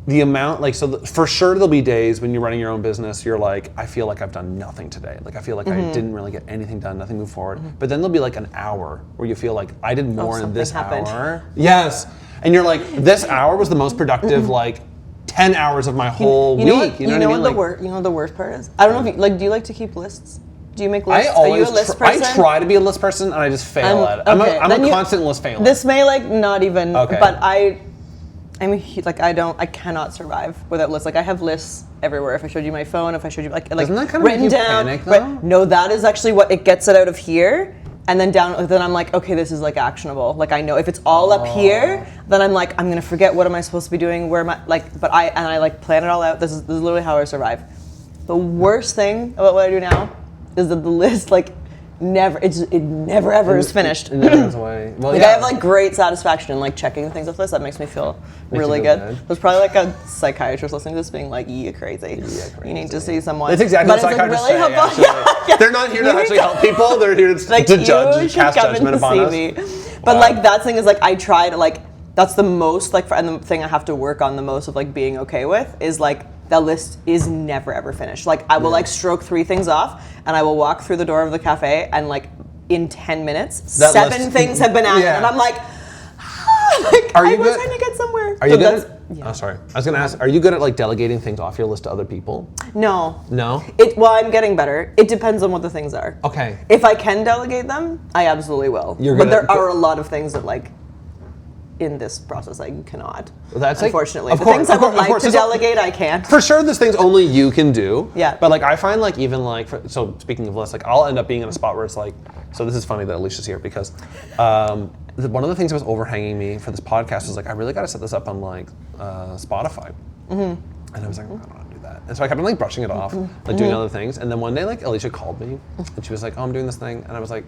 Speaker 1: the amount, like, for sure there'll be days when you're running your own business, you're like, I feel like I've done nothing today. Like, I feel like I didn't really get anything done, nothing moved forward. But then there'll be like an hour where you feel like I did more in this hour. Yes. And you're like, this hour was the most productive, like, 10 hours of my whole week. You know what I mean?
Speaker 2: You know what the worst part is? I don't know if you, like, do you like to keep lists? Do you make lists?
Speaker 1: I always
Speaker 2: Are you a list person?
Speaker 1: I try to be a list person and I just fail at it. I'm a constant list failer.
Speaker 2: This may like not even, but I cannot survive without lists. Like I have lists everywhere. If I showed you my phone, if I showed you like
Speaker 1: Doesn't that kind of
Speaker 2: written
Speaker 1: make you
Speaker 2: down.
Speaker 1: panic, though?
Speaker 2: No, that is actually what it gets it out of here. And then then I'm like, okay, this is like actionable. Like I know if it's all up here, then I'm like, I'm gonna forget what am I supposed to be doing, where am I, like, but I like plan it all out. This is literally how I survive. The worst thing about what I do now is that the list like it never ever is finished.
Speaker 1: It never goes away. Well,
Speaker 2: I have like great satisfaction in like checking things off lists. That makes me feel really good. There's probably like a psychiatrist listening to this being like, "Yeah, crazy. You need to see someone."
Speaker 1: That's exactly what psychiatrists say. Actually. They're not here to actually help people. They're here to,
Speaker 2: like,
Speaker 1: to judge and cast
Speaker 2: come
Speaker 1: judgment
Speaker 2: and
Speaker 1: upon us.
Speaker 2: Me. But like that thing is like I try to like that's the most like and the thing I have to work on the most of like being okay with is like that list is never ever finished. Like I will like stroke 3 things off and I will walk through the door of the cafe and like in 10 minutes,
Speaker 1: that
Speaker 2: 7 things have been added and I'm like, I was trying to get somewhere.
Speaker 1: Are you good at, oh, sorry. I was going to ask, are you good at like delegating things off your list to other people?
Speaker 2: No.
Speaker 1: No?
Speaker 2: Well, I'm getting better. It depends on what the things are.
Speaker 1: Okay.
Speaker 2: If I can delegate them, I absolutely will. But there are a lot of things that like in this process I cannot.
Speaker 1: That's
Speaker 2: unfortunately.
Speaker 1: Like,
Speaker 2: the things I would like to delegate, I can't.
Speaker 1: For sure there's things only you can do.
Speaker 2: Yeah.
Speaker 1: But like I find like even like, so speaking of lists, like I'll end up being in a spot where it's like, so this is funny that Alicia's here because one of the things that was overhanging me for this podcast was like, I really got to set this up on like Spotify. And I was like, I don't know how to do that. And so I kept on like brushing it off, like doing other things. And then one day like Alicia called me and she was like, oh, I'm doing this thing. And I was like,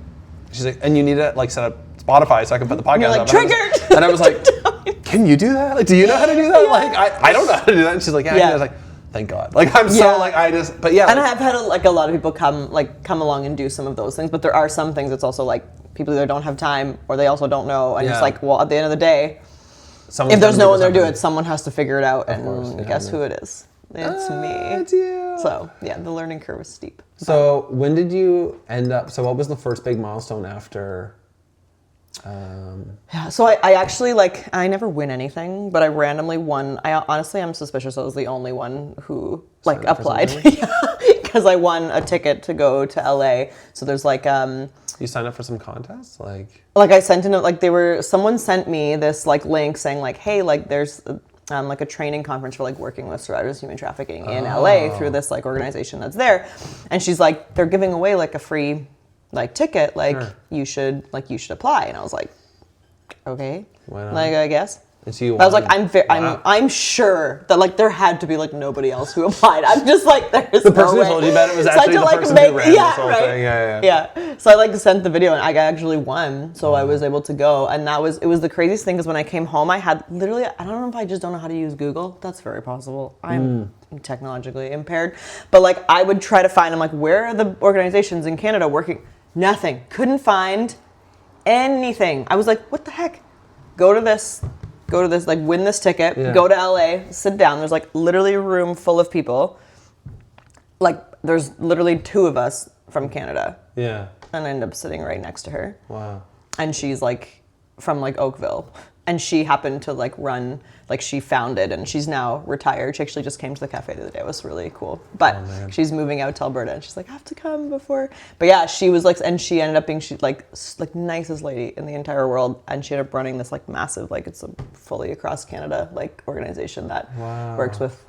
Speaker 1: she's like, and you need to like set up Spotify so I can put the podcast
Speaker 2: like,
Speaker 1: up.
Speaker 2: Triggered!
Speaker 1: And I was like, can you do that? Like, do you know how to do that? Yeah. Like, I don't know how to do that. And she's like, yeah. And I was like, thank God. Like, I'm so like, but yeah.
Speaker 2: And
Speaker 1: like,
Speaker 2: I have had a lot of people come along and do some of those things, but there are some things that's also like people either don't have time or they also don't know. And it's like, well, at the end of the day, if there's no one there to do it, someone has to figure it out. And guess who it is? It's me.
Speaker 1: It's you.
Speaker 2: So yeah, the learning curve is steep.
Speaker 1: So when did you end up, so what was the first big milestone after?
Speaker 2: Yeah, so I actually like, I never win anything, but I randomly won. Honestly, I'm suspicious I was the only one who like applied. Because I won a ticket to go to LA. So there's like,
Speaker 1: you signed up for some contests? Like
Speaker 2: I sent in, like someone sent me this like link saying like, hey, like there's like a training conference for like working with survivors of human trafficking in LA through this like organization that's there. And she's like, they're giving away like a free like ticket, like you should apply. And I was like, okay, why not? Like I guess. And so I was like, I'm sure that like there had to be like nobody else who applied. I'm just like, there's
Speaker 1: the person who told you about it was actually the person who ran this whole thing.
Speaker 2: Yeah. So I like sent the video and I actually won, so I was able to go. And it was the craziest thing because when I came home, I had literally, I don't know if I just don't know how to use Google. That's very possible. I'm technologically impaired, but like I would try to find. I'm like, where are the organizations in Canada working? Nothing. Couldn't find anything. I was like, what the heck? Go to this, like win this ticket, go to LA, sit down. There's like literally a room full of people. Like there's literally 2 of us from Canada. Yeah. And I ended up sitting right next to her. Wow. And she's like from like Oakville. And she happened to like run, like she founded and she's now retired. She actually just came to the cafe the other day. It was really cool. But she's moving out to Alberta and she's like, I have to come before. But yeah, she was like, and she ended up being like nicest lady in the entire world. And she ended up running this like massive, like it's a fully across Canada like organization that works with,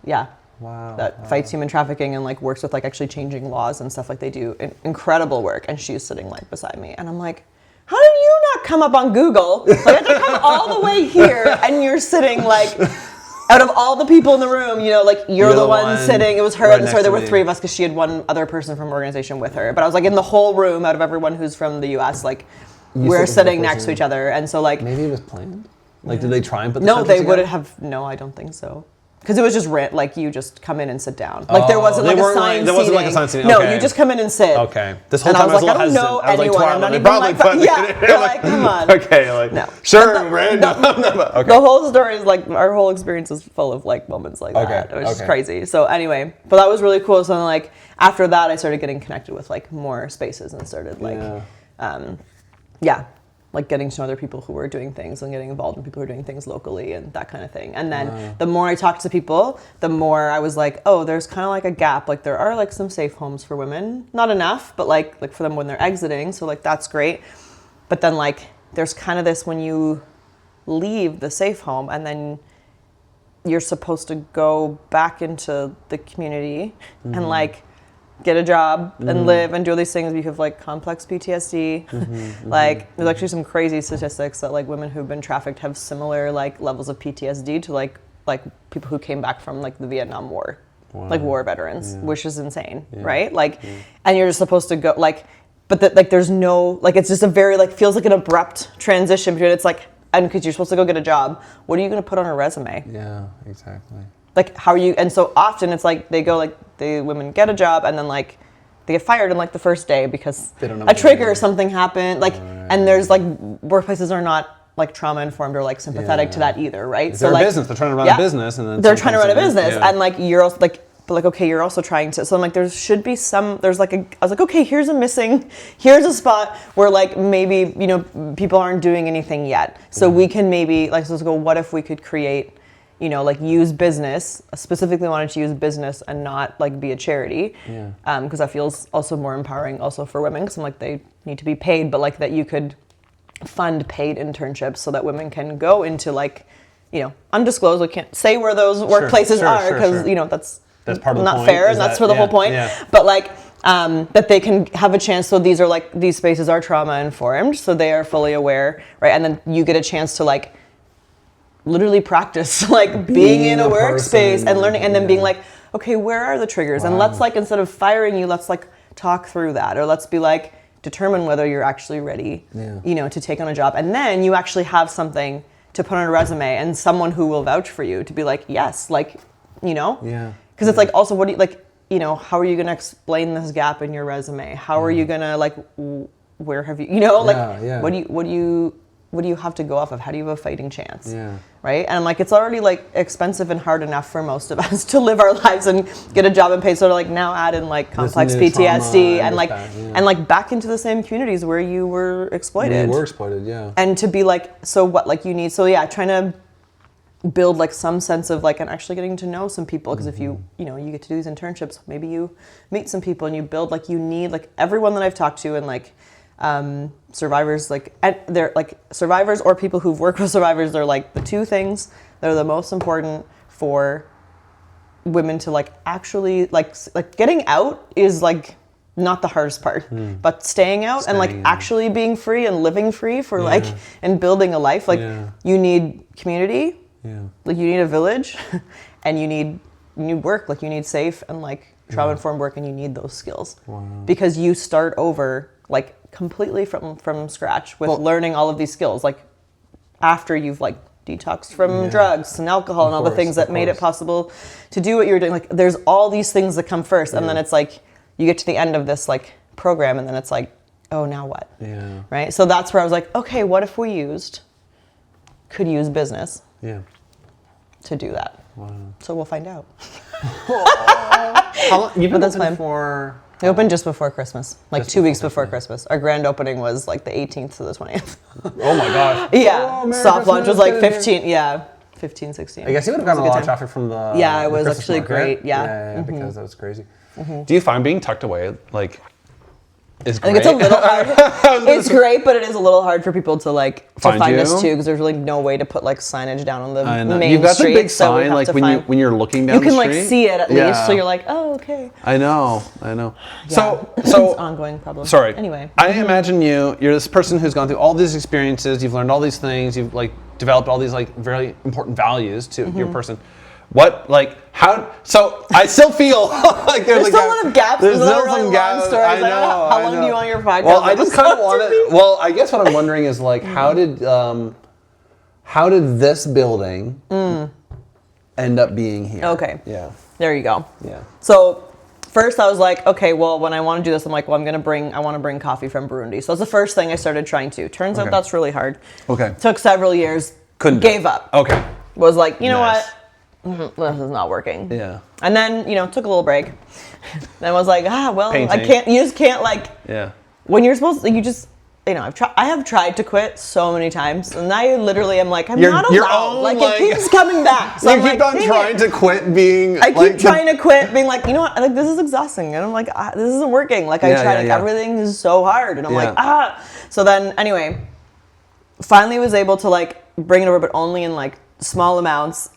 Speaker 2: that fights human trafficking and like works with like actually changing laws and stuff. Like they do incredible work. And she's sitting like beside me and I'm like, how did you not come up on Google? Like I had to come all the way here and you're sitting like out of all the people in the room, you know, like you're the one sitting. It was her.
Speaker 1: right
Speaker 2: Sorry,
Speaker 1: next
Speaker 2: there
Speaker 1: to
Speaker 2: were
Speaker 1: me.
Speaker 2: 3 of us because she had one other person from organization with her. But I was like in the whole room out of everyone who's from the U.S. Like we're
Speaker 1: sit with the
Speaker 2: sitting next to
Speaker 1: person.
Speaker 2: each other, and so like
Speaker 1: Maybe it was planned. Like, did they try and put the
Speaker 2: no,
Speaker 1: sentence
Speaker 2: they
Speaker 1: together?
Speaker 2: wouldn't have. No, I don't think so. Because it was just like you just come in and sit down. Like there wasn't
Speaker 1: they
Speaker 2: like
Speaker 1: weren't
Speaker 2: assigned
Speaker 1: there
Speaker 2: seating.
Speaker 1: wasn't like assigned seating.
Speaker 2: No,
Speaker 1: Okay.
Speaker 2: you just come in and sit.
Speaker 1: Okay. This whole
Speaker 2: And
Speaker 1: time
Speaker 2: I was like,
Speaker 1: a little
Speaker 2: I don't know
Speaker 1: hesitant. I was
Speaker 2: anyone.
Speaker 1: like,
Speaker 2: I'm not
Speaker 1: they
Speaker 2: even
Speaker 1: probably
Speaker 2: like,
Speaker 1: put
Speaker 2: yeah. You're like, come on.
Speaker 1: Okay, like,
Speaker 2: No.
Speaker 1: sure,
Speaker 2: But
Speaker 1: random. Okay.
Speaker 2: The whole story is like our whole experience is full of like moments like that. It was just crazy. So anyway, but that was really cool. So then like after that, I started getting connected with like more spaces and started like, like getting to know other people who were doing things and getting involved in people who are doing things locally and that kind of thing. And then the more I talked to people, the more I was like, oh, there's kind of like a gap. Like there are like some safe homes for women, not enough, but like for them when they're exiting. So like that's great. But then like there's kind of this when you leave the safe home and then you're supposed to go back into the community and like get a job and live and do all these things. You have like complex PTSD. Like there's actually some crazy statistics that like women who've been trafficked have similar like levels of PTSD to like people who came back from like the Vietnam War, like war veterans, which is insane, right? Like, and you're just supposed to go like, but like there's no like it's just a very like feels like an abrupt transition between it's like and because you're supposed to go get a job, what are you going to put on a resume?
Speaker 1: Yeah, exactly.
Speaker 2: Like how are you? And so often it's like they go like the women get a job and then like they get fired in like the first day because
Speaker 1: They don't know
Speaker 2: a
Speaker 1: what to
Speaker 2: trigger or
Speaker 1: do.
Speaker 2: something happened. Like and there's like workplaces are not like trauma informed or like sympathetic to that either, right?
Speaker 1: They're a business. They're trying to run a business, and then
Speaker 2: they're trying to run a
Speaker 1: something-
Speaker 2: business,
Speaker 1: yeah.
Speaker 2: and like you're also like. But like, okay, you're also trying to, so I'm like, there should be some, there's like I was like, okay, here's a spot where like maybe, you know, people aren't doing anything yet. So we can maybe, like, so let's go, what if we could create, you know, like use business, specifically wanted to use business and not like be a charity. Because that feels also more empowering also for women, because I'm like, they need to be paid, but like that you could fund paid internships so that women can go into like, you know, undisclosed, we can't say where those workplaces are because, you know, that's
Speaker 1: part of the
Speaker 2: not
Speaker 1: point,
Speaker 2: fair,
Speaker 1: is
Speaker 2: and that's
Speaker 1: that-
Speaker 2: for the whole point.
Speaker 1: yeah.
Speaker 2: But like that they can have a chance. So these are like these spaces are trauma informed, so they are fully aware, right? And then you get a chance to like literally practice like being in a workspace
Speaker 1: person,
Speaker 2: and learning, and then being like, okay, where are the triggers? And let's like instead of firing you, let's like talk through that, or let's be like determine whether you're actually ready, you know, to take on a job, and then you actually have something to put on a resume and someone who will vouch for you to be like, yes, like, you know. Because it's like also what do you like, you know, how are you going to explain this gap in your resume? How are you going to like where have you, you know, like what do you have to go off of? How do you have a fighting chance? Right? And I'm like, it's already like expensive and hard enough for most of us to live our lives and get a job and pay. So to like now add in like complex
Speaker 1: new
Speaker 2: PTSD
Speaker 1: trauma
Speaker 2: and like and like back into the same communities where you were exploited. And to be like, so what like you need, so yeah, trying to build like some sense of like and actually getting to know some people, because if you know you get to do these internships, maybe you meet some people and you build like you need like everyone that I've talked to and like survivors, like and they're like survivors or people who've worked with survivors, they're like the two things that are the most important for women to like actually like getting out is like not the hardest part, but staying out and like actually being free and living free for like and building a life, like you need community, like you need a village and you need work, like you need safe and like trauma informed work, and you need those skills because you start over like completely from scratch with learning all of these skills, like after you've like detoxed from drugs and alcohol and all the things that made it possible to do what you were doing. Like there's all these things that come first, and then it's like you get to the end of this like program, and then it's like, oh, now what? Right? So that's where I was like, okay, what if we could use business to do that? So we'll find out.
Speaker 1: How long, you've been
Speaker 2: that's
Speaker 1: open
Speaker 2: fine.
Speaker 1: for...
Speaker 2: It opened just before Christmas, like
Speaker 1: Just
Speaker 2: 2 weeks
Speaker 1: before
Speaker 2: before Christmas. Our grand opening was like the 18th to the 20th.
Speaker 1: Oh my gosh.
Speaker 2: Yeah,
Speaker 1: Oh, Merry
Speaker 2: soft launch was
Speaker 1: Christmas,
Speaker 2: like
Speaker 1: good.
Speaker 2: 15, 16.
Speaker 1: I guess you would have gotten a lot of traffic from the
Speaker 2: Yeah, it
Speaker 1: the
Speaker 2: was
Speaker 1: Christmas
Speaker 2: actually
Speaker 1: market.
Speaker 2: great, yeah.
Speaker 1: Yeah, because that was crazy. Do you find being tucked away like is
Speaker 2: I
Speaker 1: great?
Speaker 2: think it's a little hard. It's great, but it is a little hard for people to like to
Speaker 1: Find
Speaker 2: find
Speaker 1: you?
Speaker 2: us too, because there's really no way to put like signage down on the
Speaker 1: I know.
Speaker 2: main
Speaker 1: You've got
Speaker 2: street.
Speaker 1: the big
Speaker 2: so we
Speaker 1: sign
Speaker 2: have
Speaker 1: like
Speaker 2: to
Speaker 1: when
Speaker 2: find,
Speaker 1: you're looking down
Speaker 2: you can
Speaker 1: the
Speaker 2: like
Speaker 1: street.
Speaker 2: see it at least,
Speaker 1: Yeah.
Speaker 2: so you're like, oh, okay.
Speaker 1: I know.
Speaker 2: Yeah.
Speaker 1: So
Speaker 2: it's an ongoing problem.
Speaker 1: Sorry.
Speaker 2: Anyway.
Speaker 1: I imagine you're this person who's gone through all these experiences, you've learned all these things, you've like developed all these like very important values to your person. What, like, how, so I still feel like
Speaker 2: There's still a lot of gaps.
Speaker 1: There's
Speaker 2: still
Speaker 1: still some gaps.
Speaker 2: I know. How long do you want your podcast?
Speaker 1: Well, I just kind of want to, well, I guess what I'm wondering is like, how did this building end up being here?
Speaker 2: Okay.
Speaker 1: Yeah.
Speaker 2: There you go.
Speaker 1: Yeah.
Speaker 2: So first I was like, okay, well, when I want to do this, I'm like, well, I want to bring coffee from Burundi. So that's the first thing I started trying to. Turns out that's really hard.
Speaker 1: Okay.
Speaker 2: Took several years. Gave up.
Speaker 1: Okay.
Speaker 2: Was like, you know
Speaker 1: Nice.
Speaker 2: what? This is not working.
Speaker 1: Yeah.
Speaker 2: And then, took a little break. Then was like, well,
Speaker 1: Painting.
Speaker 2: you just can't like,
Speaker 1: Yeah.
Speaker 2: when you're supposed to, you just, I have tried to quit so many times, and I literally am like, I'm not
Speaker 1: your
Speaker 2: allowed.
Speaker 1: own,
Speaker 2: Like,
Speaker 1: like-
Speaker 2: it keeps coming back. So
Speaker 1: You
Speaker 2: I'm
Speaker 1: keep
Speaker 2: like,
Speaker 1: on
Speaker 2: dang
Speaker 1: trying
Speaker 2: it.
Speaker 1: to quit being.
Speaker 2: I keep trying to quit, being like, you know what? Like, this is exhausting, and I'm like, this isn't working. Like, I
Speaker 1: Yeah,
Speaker 2: tried,
Speaker 1: yeah, yeah.
Speaker 2: everything is so hard, and I'm
Speaker 1: Yeah.
Speaker 2: like, So then, anyway, finally was able to like bring it over, but only in like small amounts.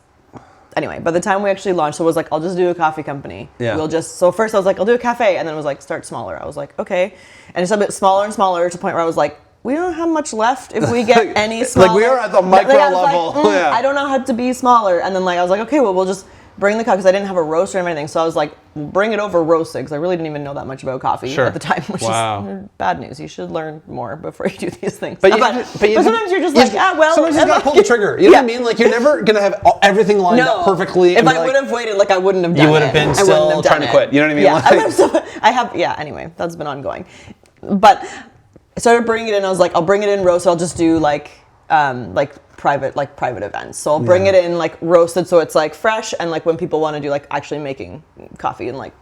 Speaker 2: Anyway, by the time we actually launched, so it was like, I'll just do a coffee company.
Speaker 1: Yeah.
Speaker 2: So first I was like, I'll do a cafe, and then it was like, start smaller. I was like, okay, and it's a bit smaller and smaller to the point where I was like, we don't have much left if we get any smaller.
Speaker 1: Like, we are at the micro
Speaker 2: I was
Speaker 1: level.
Speaker 2: Like,
Speaker 1: Yeah.
Speaker 2: I don't know how to be smaller. And then like I was like, okay, well, we'll just bring the coffee, because I didn't have a roaster or anything. So I was like, bring it over roasted, because I really didn't even know that much about coffee at the time, which is bad news. You should learn more before you do these things.
Speaker 1: But
Speaker 2: sometimes you're just like, well.
Speaker 1: Sometimes you just gotta pull the trigger. You know what I mean? Like, you're never gonna have everything lined up perfectly.
Speaker 2: If I would have waited, like, I wouldn't have done it.
Speaker 1: You would have been still trying to quit. You know what I mean?
Speaker 2: Yeah, like, anyway, that's been ongoing. But I started bringing it in. I was like, I'll bring it in roasted. I'll just do like private events. So I'll bring it in like roasted, so it's like fresh, and like when people want to do like actually making coffee and like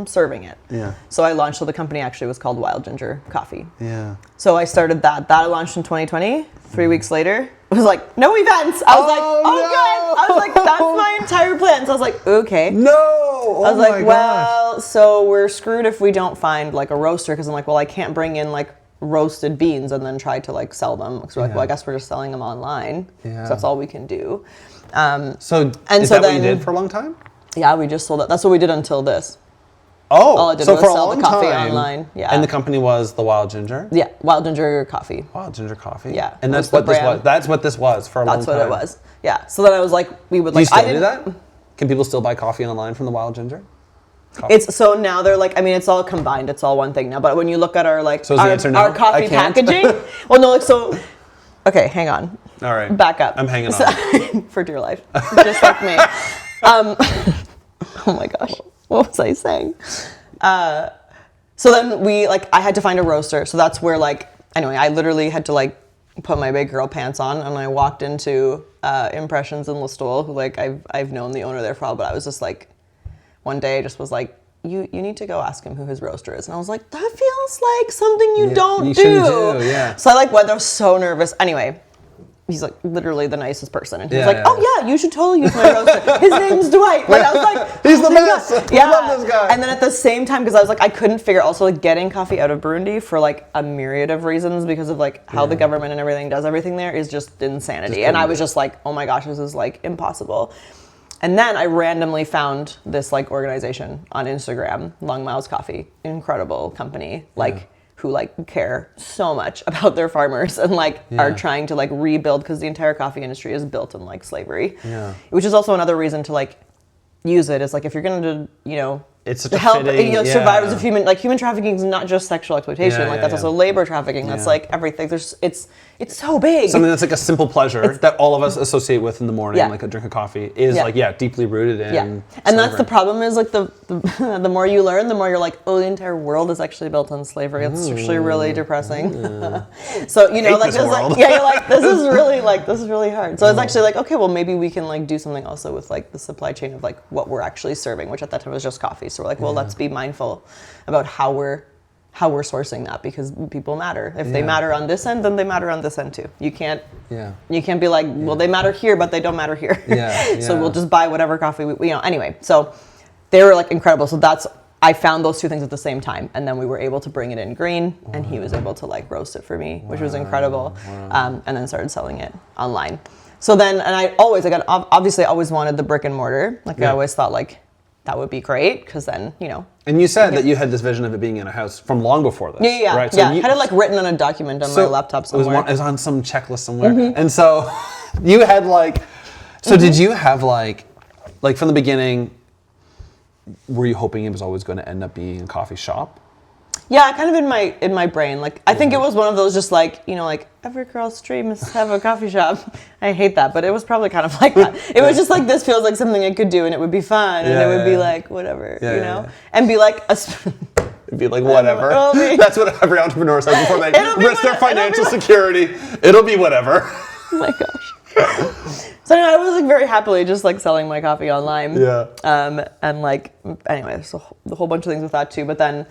Speaker 2: serving it.
Speaker 1: Yeah.
Speaker 2: So I launched. So the company actually was called Wild Ginger Coffee.
Speaker 1: Yeah.
Speaker 2: So I started that. That I launched in 2020. 3 weeks later, it was like, no events. I was like, good. I was like, that's my entire plan. So I was like, okay.
Speaker 1: No. Oh
Speaker 2: I was like, well, so we're screwed if we don't find like a roaster, because I'm like, well, I can't bring in like roasted beans and then try to like sell them. So we're like, well, I guess we're just selling them online.
Speaker 1: Yeah.
Speaker 2: So that's all we can do.
Speaker 1: So is that what you did for a long time?
Speaker 2: Yeah, we just sold it. That's what we did until this.
Speaker 1: Oh,
Speaker 2: all I did
Speaker 1: so
Speaker 2: was
Speaker 1: for a
Speaker 2: sell
Speaker 1: long
Speaker 2: the coffee
Speaker 1: time,
Speaker 2: online. Yeah.
Speaker 1: And the company was the Wild Ginger?
Speaker 2: Yeah, Wild Ginger Coffee.
Speaker 1: Wild Ginger Coffee.
Speaker 2: Yeah.
Speaker 1: And that's what this was. That's what this was for a long time.
Speaker 2: That's what it was. Yeah. So then I was like, we would like.
Speaker 1: Do you still do that? Can people still buy coffee online from the Wild Ginger?
Speaker 2: It's so now they're like, I mean, it's all combined. It's all one thing now. But when you look at our like
Speaker 1: So is the answer no?
Speaker 2: our coffee
Speaker 1: I can't?
Speaker 2: packaging, well, no, like so. Okay, hang on.
Speaker 1: All right.
Speaker 2: Back up.
Speaker 1: I'm hanging on.
Speaker 2: For dear life, just like me. Oh my gosh, what was I saying? So then I had to find a roaster. So that's where anyway, I literally had to like put my big girl pants on, and I walked into Impressions in Listowel, who I've known the owner there for a while, but I was just like, one day I just was like, you need to go ask him who his roaster is. And I was like, that feels like something you don't do.
Speaker 1: Yeah.
Speaker 2: So I went there so nervous. Anyway, he's like literally the nicest person. And he was like, oh yeah, you should totally use my roaster. His name's Dwight. Like I was like,
Speaker 1: he's the best.
Speaker 2: Yeah.
Speaker 1: I love this guy.
Speaker 2: And then at the same time, because I was like, I couldn't figure also getting coffee out of Burundi for a myriad of reasons, because of how the government and everything does everything there is just insanity. And I was just like, oh my gosh, this is impossible. And then I randomly found this organization on Instagram, Long Miles Coffee, incredible company, who care so much about their farmers and are trying to rebuild, because the entire coffee industry is built in slavery.
Speaker 1: Yeah.
Speaker 2: Which is also another reason to use it. Is if you're going to
Speaker 1: it's such
Speaker 2: help
Speaker 1: a fitting,
Speaker 2: survivors of human trafficking is not just sexual exploitation. That's also labor trafficking. That's everything. It's so big.
Speaker 1: Something that's a simple pleasure that all of us associate with in the morning, like a drink of coffee, is deeply rooted in.
Speaker 2: Yeah, and that's the problem is the more you learn, the more you're like, oh, the entire world is actually built on slavery. It's actually really depressing. So you're like, this is really hard. So it's actually okay, well maybe we can do something also with the supply chain of what we're actually serving, which at that time was just coffee. So we're like, well, let's be mindful about how we're sourcing that, because people matter. If they matter on this end, then they matter on this end too. You can't be like, well, they matter here, but they don't matter here. So we'll just buy whatever coffee we anyway. So they were incredible. So I found those two things at the same time, and then we were able to bring it in green, and he was able to roast it for me, which was incredible. And then started selling it online. So then, and I obviously always wanted the brick and mortar. I always thought that would be great because then, you know.
Speaker 1: And you said that you had this vision of it being in a house from long before this.
Speaker 2: Yeah.
Speaker 1: Right? So
Speaker 2: I had it like written on a document on my laptop somewhere.
Speaker 1: It was on some checklist somewhere. And so you had like, did you have like from the beginning, were you hoping it was always going to end up being a coffee shop?
Speaker 2: Yeah, kind of in my brain. Like I think it was one of those just like, you know, like every girl's dream is to have a coffee shop. I hate that, but it was probably kind of like that. It was just like, this feels like something I could do and it would be fun and it would be like whatever, you know? And be like
Speaker 1: it'd be like whatever. That's what every entrepreneur says before they risk their financial security. It'll be whatever.
Speaker 2: Oh my gosh. So anyway, I was like very happily just like selling my coffee online.
Speaker 1: Yeah.
Speaker 2: And like anyway, there's a whole bunch of things with that too. But then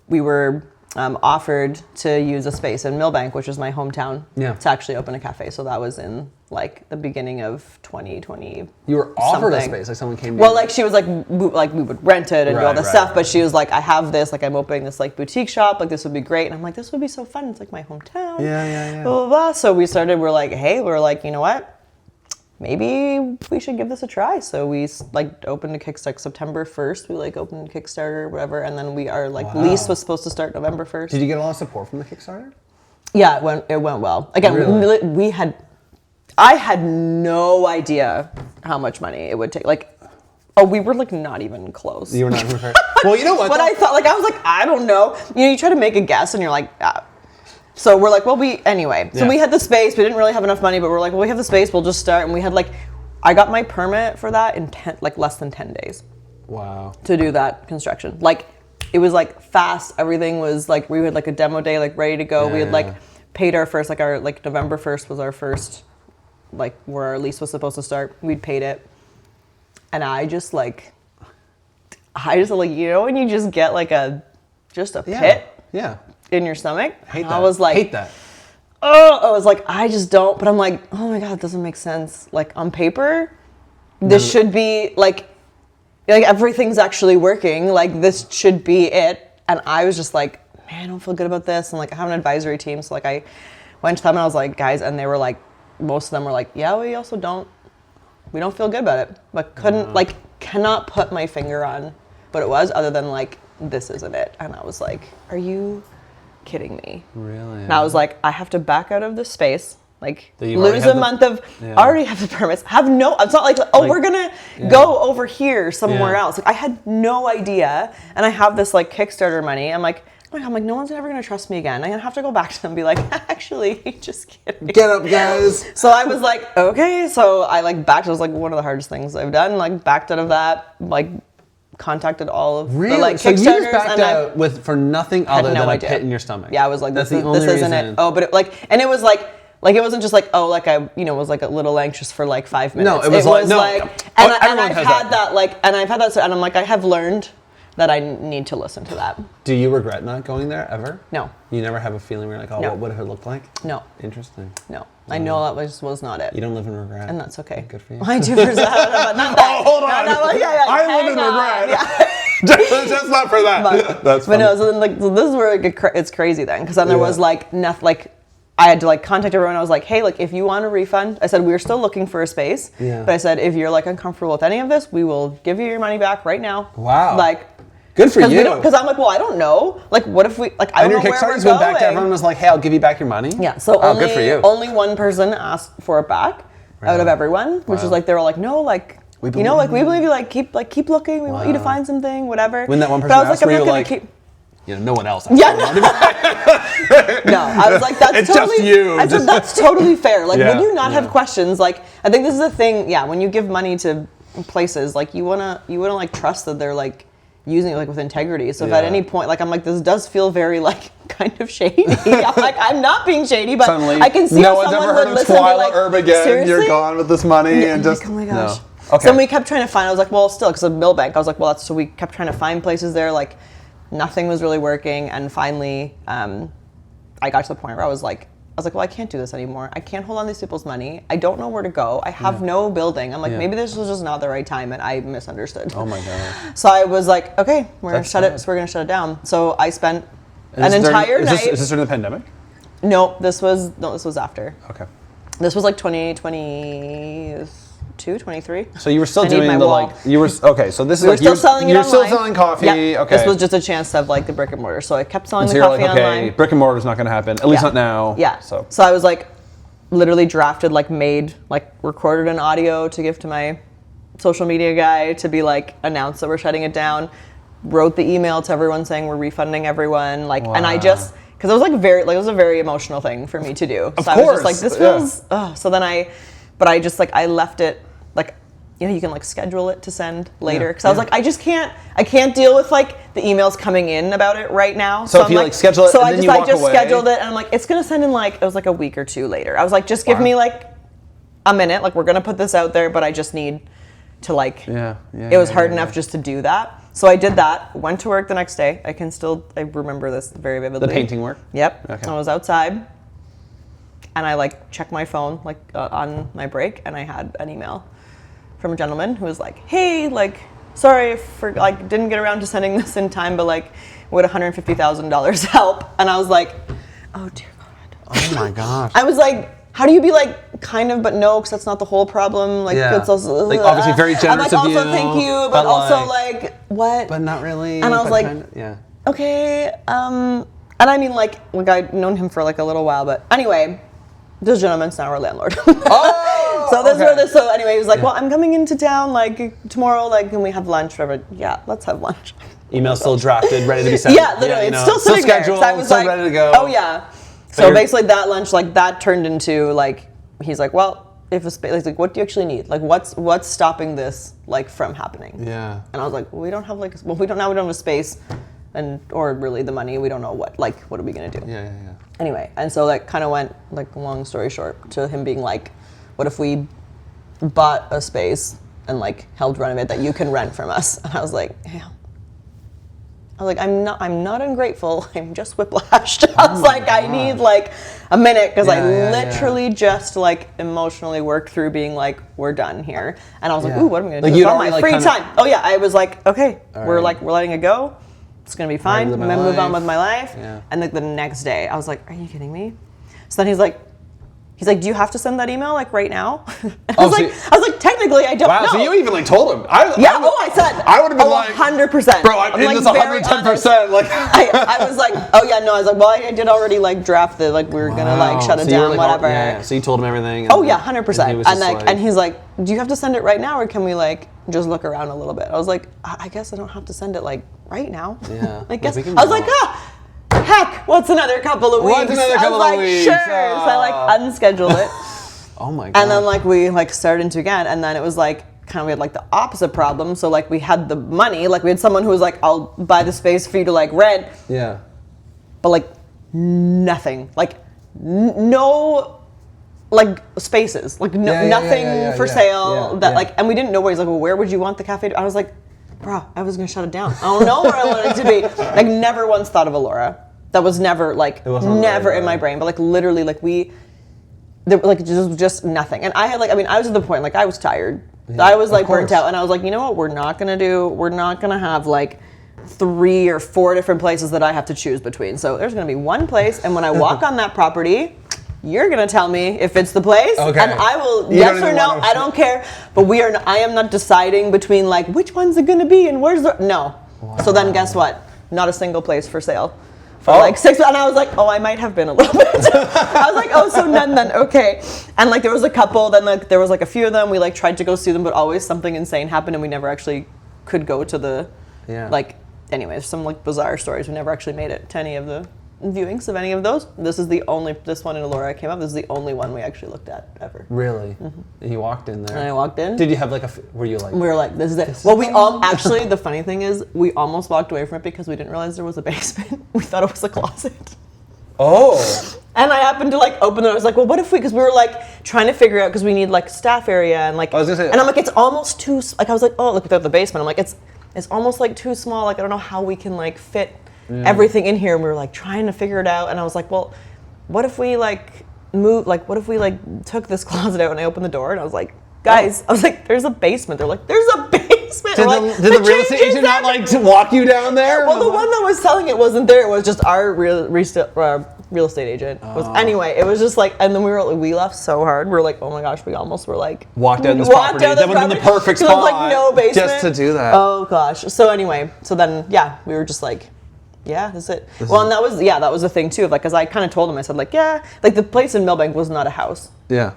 Speaker 2: we were offered to use a space in Millbank, which is my hometown, to actually open a cafe. So that was in like the beginning of 2020.
Speaker 1: You were offered a space, like someone came.
Speaker 2: Well, like she was like we would rent it and do all this stuff, but she was like, I have this, like I'm opening this like boutique shop, like this would be great, and I'm like, this would be so fun. It's like my hometown.
Speaker 1: Yeah.
Speaker 2: Blah blah blah. So we're like, you know what? Maybe we should give this a try. So we like opened a Kickstarter September 1st. We like opened Kickstarter or whatever, and then our lease was supposed to start November 1st.
Speaker 1: Did you get a lot of support from the Kickstarter?
Speaker 2: Yeah, it went well. Again, really? I had no idea how much money it would take. Like, we were like not even close.
Speaker 1: You were not prepared. Well, you know what?
Speaker 2: But I thought, like, I was like, I don't know. You know, you try to make a guess, and you're like, ah. So we're like, anyway. So we had the space. We didn't really have enough money, but we're like, well, we have the space. We'll just start. And we had I got my permit for that in less than 10 days.
Speaker 1: Wow.
Speaker 2: To do that construction. Like, it was like fast. Everything was like, we had like a demo day, like ready to go. We had like paid our first, like our, like November 1st was our first, like where our lease was supposed to start. We'd paid it. And I just like, you know, when you just get like a pit.
Speaker 1: Yeah.
Speaker 2: In your stomach.
Speaker 1: Hate that.
Speaker 2: I was like,
Speaker 1: hate that.
Speaker 2: I was like, I just don't. But I'm like, oh my God, it doesn't make sense. Like on paper, this should be like everything's actually working. Like this should be it. And I was just like, man, I don't feel good about this. And like I have an advisory team. So like I went to them and I was like, guys, and they were like, most of them were like, yeah, we don't feel good about it. But cannot put my finger on what it was other than like, this isn't it. And I was like, are you kidding me?
Speaker 1: Really?
Speaker 2: And I was like, I have to back out of this space, like
Speaker 1: lose
Speaker 2: a month of, already have the permits, it's not like, we're gonna go over here somewhere else. Like I had no idea, and I have this like Kickstarter money. I'm like, no one's ever gonna trust me again. I'm gonna have to go back to them and be like, actually, just kidding.
Speaker 1: Get up, guys.
Speaker 2: So I was like, okay. So I like backed. It was like one of the hardest things I've done. Like backed out of that. Like contacted all of the like
Speaker 1: so
Speaker 2: Kickstarters.
Speaker 1: You just backed out for nothing other than a pit in your stomach.
Speaker 2: Yeah, I was like,
Speaker 1: this
Speaker 2: isn't it. Oh, but it was like it wasn't just like, I was like a little anxious for like 5 minutes.
Speaker 1: No, it was like,
Speaker 2: and I've had that, and I'm like, I have learned that I need to listen to that.
Speaker 1: Do you regret not going there ever?
Speaker 2: No.
Speaker 1: You never have a feeling where you're like, what would it have looked like?
Speaker 2: No.
Speaker 1: Interesting.
Speaker 2: No. I know that was not it.
Speaker 1: You don't live in regret.
Speaker 2: And that's okay.
Speaker 1: Good for you.
Speaker 2: I do for that. Not that.
Speaker 1: Oh, hold on. I live in regret.
Speaker 2: Yeah.
Speaker 1: Just not for that. That's funny.
Speaker 2: But no, so this is where it's crazy then, because then there was like nothing. Like I had to like contact everyone. I was like, hey, like if you want a refund, I said we're still looking for a space.
Speaker 1: Yeah.
Speaker 2: But I said if you're like uncomfortable with any of this, we will give you your money back right now.
Speaker 1: Wow.
Speaker 2: Like.
Speaker 1: Good for you.
Speaker 2: Because I'm like, well, I don't know. Like, what if we, like, I don't know where we're going.
Speaker 1: And your Kickstarters went back to everyone and was like, hey, I'll give you back your money?
Speaker 2: Yeah, so
Speaker 1: good for you.
Speaker 2: Only one person asked for it back out of everyone, which is like, they were like, no, like, we believe you, like, keep looking, we want you to find something, whatever.
Speaker 1: When that one person asked, were you like, no one else asked.
Speaker 2: Yeah. No, I was like, that's
Speaker 1: it's
Speaker 2: totally,
Speaker 1: just you.
Speaker 2: I said, that's totally fair. Like, when you not have questions, like, I think this is the thing, when you give money to places, like, you wanna like trust that they're like, using it like with integrity. So if at any point, like I'm like, this does feel very like kind of shady. I'm like, I'm not being shady, but
Speaker 1: suddenly,
Speaker 2: I can see
Speaker 1: no
Speaker 2: how
Speaker 1: one's
Speaker 2: someone
Speaker 1: ever heard
Speaker 2: would
Speaker 1: of
Speaker 2: listen to
Speaker 1: Twila
Speaker 2: like,
Speaker 1: Erb again.
Speaker 2: Seriously?
Speaker 1: You're gone with this money and just.
Speaker 2: Like, oh my gosh.
Speaker 1: No. Okay.
Speaker 2: So we kept trying to find. I was like, well, still, because of Millbank, I was like, well, so we kept trying to find places there. Like, nothing was really working, and finally, I got to the point where I was like, well, I can't do this anymore. I can't hold on to these people's money. I don't know where to go. I have no building. I'm like, maybe this was just not the right time, and I misunderstood.
Speaker 1: Oh my god.
Speaker 2: So I was like, okay, we're gonna shut it. So we're gonna shut it down. So I spent an entire night.
Speaker 1: Is this during the pandemic?
Speaker 2: No, this was after.
Speaker 1: Okay.
Speaker 2: This was like 2020. 22, 23.
Speaker 1: So you were still
Speaker 2: I need
Speaker 1: doing
Speaker 2: my
Speaker 1: the
Speaker 2: wall.
Speaker 1: like, you were, okay, so this is
Speaker 2: We were
Speaker 1: like,
Speaker 2: still selling it
Speaker 1: you're still
Speaker 2: online.
Speaker 1: selling coffee,
Speaker 2: Yeah.
Speaker 1: okay.
Speaker 2: This was just a chance to have like the brick and mortar. So I kept selling
Speaker 1: so
Speaker 2: the
Speaker 1: you're
Speaker 2: coffee
Speaker 1: like, okay,
Speaker 2: online.
Speaker 1: brick and mortar's not gonna happen, at least
Speaker 2: Yeah.
Speaker 1: not now.
Speaker 2: Yeah.
Speaker 1: So
Speaker 2: I was like, literally drafted, like made, like recorded an audio to give to my social media guy to be like, announce that we're shutting it down. Wrote the email to everyone saying we're refunding everyone. Like, and I just, because it was like it was a very emotional thing for me to do.
Speaker 1: Of
Speaker 2: so
Speaker 1: course.
Speaker 2: I was just like, this feels, so then I just like, I left it, like, you know, you can like schedule it to send later. Because I was like, I can't deal with like the emails coming in about it right now.
Speaker 1: So if
Speaker 2: I'm
Speaker 1: you like schedule it
Speaker 2: so
Speaker 1: and
Speaker 2: I
Speaker 1: then
Speaker 2: just,
Speaker 1: you
Speaker 2: I
Speaker 1: walk
Speaker 2: just
Speaker 1: away.
Speaker 2: scheduled it and I'm like, it's gonna send in like, it was like a week or two later. I was like, just give me like a minute, like we're gonna put this out there, but I just need to like, it was hard enough just to do that. So I did that, went to work the next day. I remember this very vividly.
Speaker 1: the painting work?
Speaker 2: Yep.
Speaker 1: Okay.
Speaker 2: I was outside and I like checked my phone like on my break and I had an email from a gentleman who was like, hey, like, sorry for like didn't get around to sending this in time, but like would $150,000 help? And I was like, oh dear God.
Speaker 1: Oh my gosh.
Speaker 2: I was like, how do you be like kind of but no, because that's not the whole problem. Like it's also
Speaker 1: like obviously very generous
Speaker 2: I'm like,
Speaker 1: of you.
Speaker 2: also thank you, but also like what?
Speaker 1: But not really.
Speaker 2: And I was
Speaker 1: but
Speaker 2: like,
Speaker 1: yeah.
Speaker 2: okay, and I mean like I'd known him for like a little while, but anyway, this gentleman's now our landlord.
Speaker 1: Oh,
Speaker 2: so this
Speaker 1: okay.
Speaker 2: where this. So anyway, he was like, well, I'm coming into town like tomorrow. Like, can we have lunch? Whatever. Yeah, let's have lunch.
Speaker 1: Email still drafted, ready to be sent.
Speaker 2: Yeah, literally,
Speaker 1: you know,
Speaker 2: it's still sitting there.
Speaker 1: scheduled,
Speaker 2: So I was
Speaker 1: still
Speaker 2: like,
Speaker 1: ready to go.
Speaker 2: oh yeah. So basically, that lunch like that turned into like he's like, well, if a space, like, what do you actually need? Like, what's stopping this like from happening?
Speaker 1: Yeah.
Speaker 2: And I was like, well, we don't have we don't have a space, and or really the money. We don't know what are we gonna do?
Speaker 1: Yeah.
Speaker 2: Anyway, and so that kind of went, like, long story short, to him being like, what if we bought a space and, like, helped renovate that you can rent from us? And I was like, yeah. I was like, I'm not ungrateful, I'm just whiplashed. I was like, I need, like, a minute, because I literally just, like, emotionally worked through being like, we're done here. And I was like, ooh, what am I going to do?
Speaker 1: You'd
Speaker 2: It's on my
Speaker 1: already,
Speaker 2: free
Speaker 1: like,
Speaker 2: time. Oh, yeah, I was like, okay, we're
Speaker 1: right.
Speaker 2: letting it go. It's gonna be fine. I'm gonna move on with my life.
Speaker 1: Yeah.
Speaker 2: And like the next day, I was like, "Are you kidding me?" So then he's like, "Do you have to send that email like right now?" I was like, "Technically, I don't know."
Speaker 1: Wow, so you even like told him.
Speaker 2: I said.
Speaker 1: I would have been like,
Speaker 2: 100%.
Speaker 1: bro, I'm in
Speaker 2: like,
Speaker 1: this 110%. Like,
Speaker 2: I was like, oh yeah, no. I was like, well, I did already like draft the we were gonna like shut it
Speaker 1: so you were,
Speaker 2: down,
Speaker 1: like,
Speaker 2: whatever.
Speaker 1: Yeah. So you told him everything. And
Speaker 2: Oh yeah, 100%.
Speaker 1: And
Speaker 2: And he's like, do you have to send it right now, or can we like just look around a little bit? I was like, I guess I don't have to send it like right now.
Speaker 1: Yeah.
Speaker 2: I guess.
Speaker 1: we can
Speaker 2: I was like, heck, what's another couple of weeks?
Speaker 1: What's another couple
Speaker 2: I was
Speaker 1: of
Speaker 2: like,
Speaker 1: weeks?
Speaker 2: sure. So I like unscheduled it.
Speaker 1: Oh my god.
Speaker 2: And then like we like started into again, and then it was like kind of we had like the opposite problem. So like we had the money, like we had someone who was like, I'll buy the space for you to like rent.
Speaker 1: Yeah.
Speaker 2: But like nothing, like no. Like spaces, like nothing for sale. And we didn't know where he's like, well, where would you want the cafe to? I was like, bro, I was gonna shut it down. I don't know where I want it to be. Like never once thought of Elora. That was never like never in my brain. But like literally, like there like just nothing. And I had like, I was at the point like I was tired. Yeah, I was like burnt out, and I was like, you know what? We're not gonna have like 3 or 4 different places that I have to choose between. So there's gonna be one place, and when I walk on that property, you're gonna tell me if it's the place, and I will yes or no. I don't care. But I am not deciding between like which one's it gonna be and where's the no. Wow. So then guess what? Not a single place for sale for like 6. And I was like, oh, I might have been a little bit. I was like, oh, so none then, okay. And like there was a couple. Then like there was like a few of them. We like tried to go see them, but always something insane happened, and we never actually could go to the like. Anyways, some like bizarre stories. We never actually made it to any of the viewings of any of those. This one in Elora came up. This is the only one we actually looked at ever.
Speaker 1: Really? Mm-hmm. And you walked in there.
Speaker 2: And I walked in.
Speaker 1: Did you have like were you like?
Speaker 2: We were like, this is it. Well, we all actually. The funny thing is, we almost walked away from it because we didn't realize there was a basement. We thought it was a closet.
Speaker 1: Oh.
Speaker 2: And I happened to like open it. I was like, well, what if because we were like trying to figure out because we need like staff area and like.
Speaker 1: I was gonna say.
Speaker 2: And I'm like, it's almost too. Like I was like, oh, look without the basement. I'm like, it's almost like too small. Like I don't know how we can like fit everything in here. And we were like trying to figure it out. And I was like, well, what if we like move? Like what if we like took this closet out and I opened the door and I was like, guys, I was like, there's a basement. They're like, there's a basement.
Speaker 1: Did the real estate agent not like to walk you down there?
Speaker 2: Well, the one that was selling it wasn't there. It was just our real estate agent. Anyway, it was just like, and then we laughed so hard. We were like, oh my gosh, we almost were like
Speaker 1: Walked down this property. That would have been the perfect spot.
Speaker 2: Like no basement.
Speaker 1: Just to do that.
Speaker 2: Oh gosh. So anyway, so then we were just like, yeah, that's it. And that was the thing too. Of like, cause I kind of told him, I said like, yeah, like the place in Millbank was not a house.
Speaker 1: Yeah.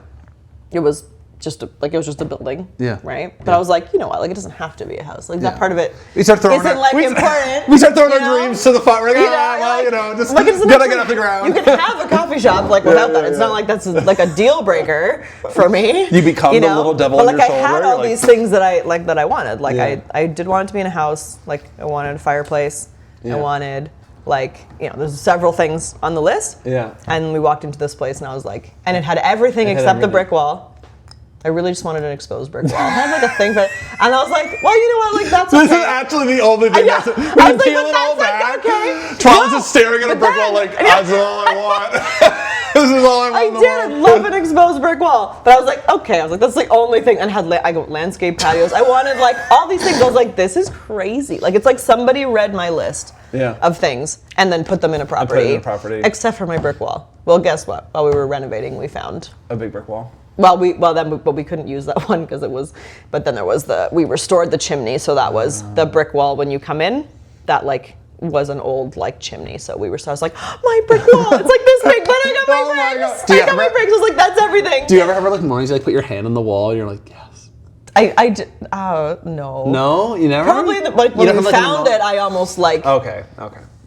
Speaker 2: It was just a building.
Speaker 1: Yeah.
Speaker 2: Right. But I was like, you know what? Like it doesn't have to be a house. Like that part of it
Speaker 1: isn't
Speaker 2: important.
Speaker 1: We start throwing our dreams to the fire. We're like, just gotta get off the ground.
Speaker 2: You can have a coffee shop like without that. It's not like that's like a deal breaker for me.
Speaker 1: You become the little devil
Speaker 2: but
Speaker 1: on your shoulder.
Speaker 2: I had all these things that I wanted. Like I did want it to be in a house. Like I wanted a fireplace. I wanted there's several things on the list.
Speaker 1: Yeah.
Speaker 2: And we walked into this place and I was like, and it had everything except the brick wall. I really just wanted an exposed brick wall. I had like a thing for it. And I was like, well, you know what? Like that's okay.
Speaker 1: This is actually the only thing that's we can peel it all back.
Speaker 2: Okay.
Speaker 1: Charles is staring at a brick wall like, that's all I want. This is all I want.
Speaker 2: I did love an exposed brick wall. But I was like, okay. I was like, that's the only thing. And had landscape patios. I wanted like all these things. I was like, this is crazy. Like it's like somebody read my list of things and then put them in a property. Except for my brick wall. Well, guess what? While we were renovating, we found
Speaker 1: a big brick wall.
Speaker 2: But we couldn't use that one because it was. But then there was we restored the chimney, so that was the brick wall when you come in. That like was an old like chimney, so I was like, my brick wall, it's like this big, but I got my bricks. I got my bricks. I was like, that's everything.
Speaker 1: Do you ever have like mornings you like put your hand on the wall and you're like, yes?
Speaker 2: No.
Speaker 1: No, you never.
Speaker 2: Probably when we found it, I almost like.
Speaker 1: Okay.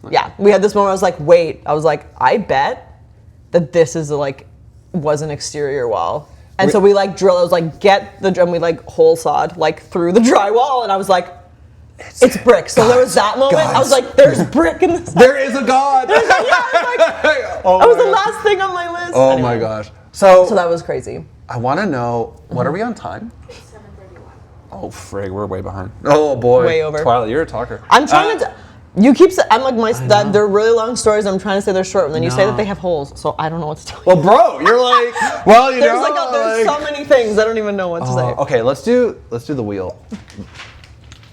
Speaker 2: Yeah, we had this moment. I was like, wait. I was like, I bet that this is was an exterior wall. And so we drilled. I was like, get the drum. We hole sawed through the drywall, and I was like, it's brick. So there was that moment. I was like, there's brick in this.
Speaker 1: There is a God.
Speaker 2: That was the last thing on my list.
Speaker 1: Oh my gosh. So
Speaker 2: that was crazy.
Speaker 1: I want to know, what are we on time?
Speaker 3: 7:31.
Speaker 1: Oh frig, we're way behind. Oh boy.
Speaker 2: Way over.
Speaker 1: Twila, you're a talker.
Speaker 2: I'm trying to. You keep saying, I'm like, they're really long stories. I'm trying to say they're short, and then you say that they have holes, so I don't know what to tell you.
Speaker 1: Well, bro, you're like, well,
Speaker 2: there's so many things, I don't even know what to say.
Speaker 1: Okay, let's do the wheel.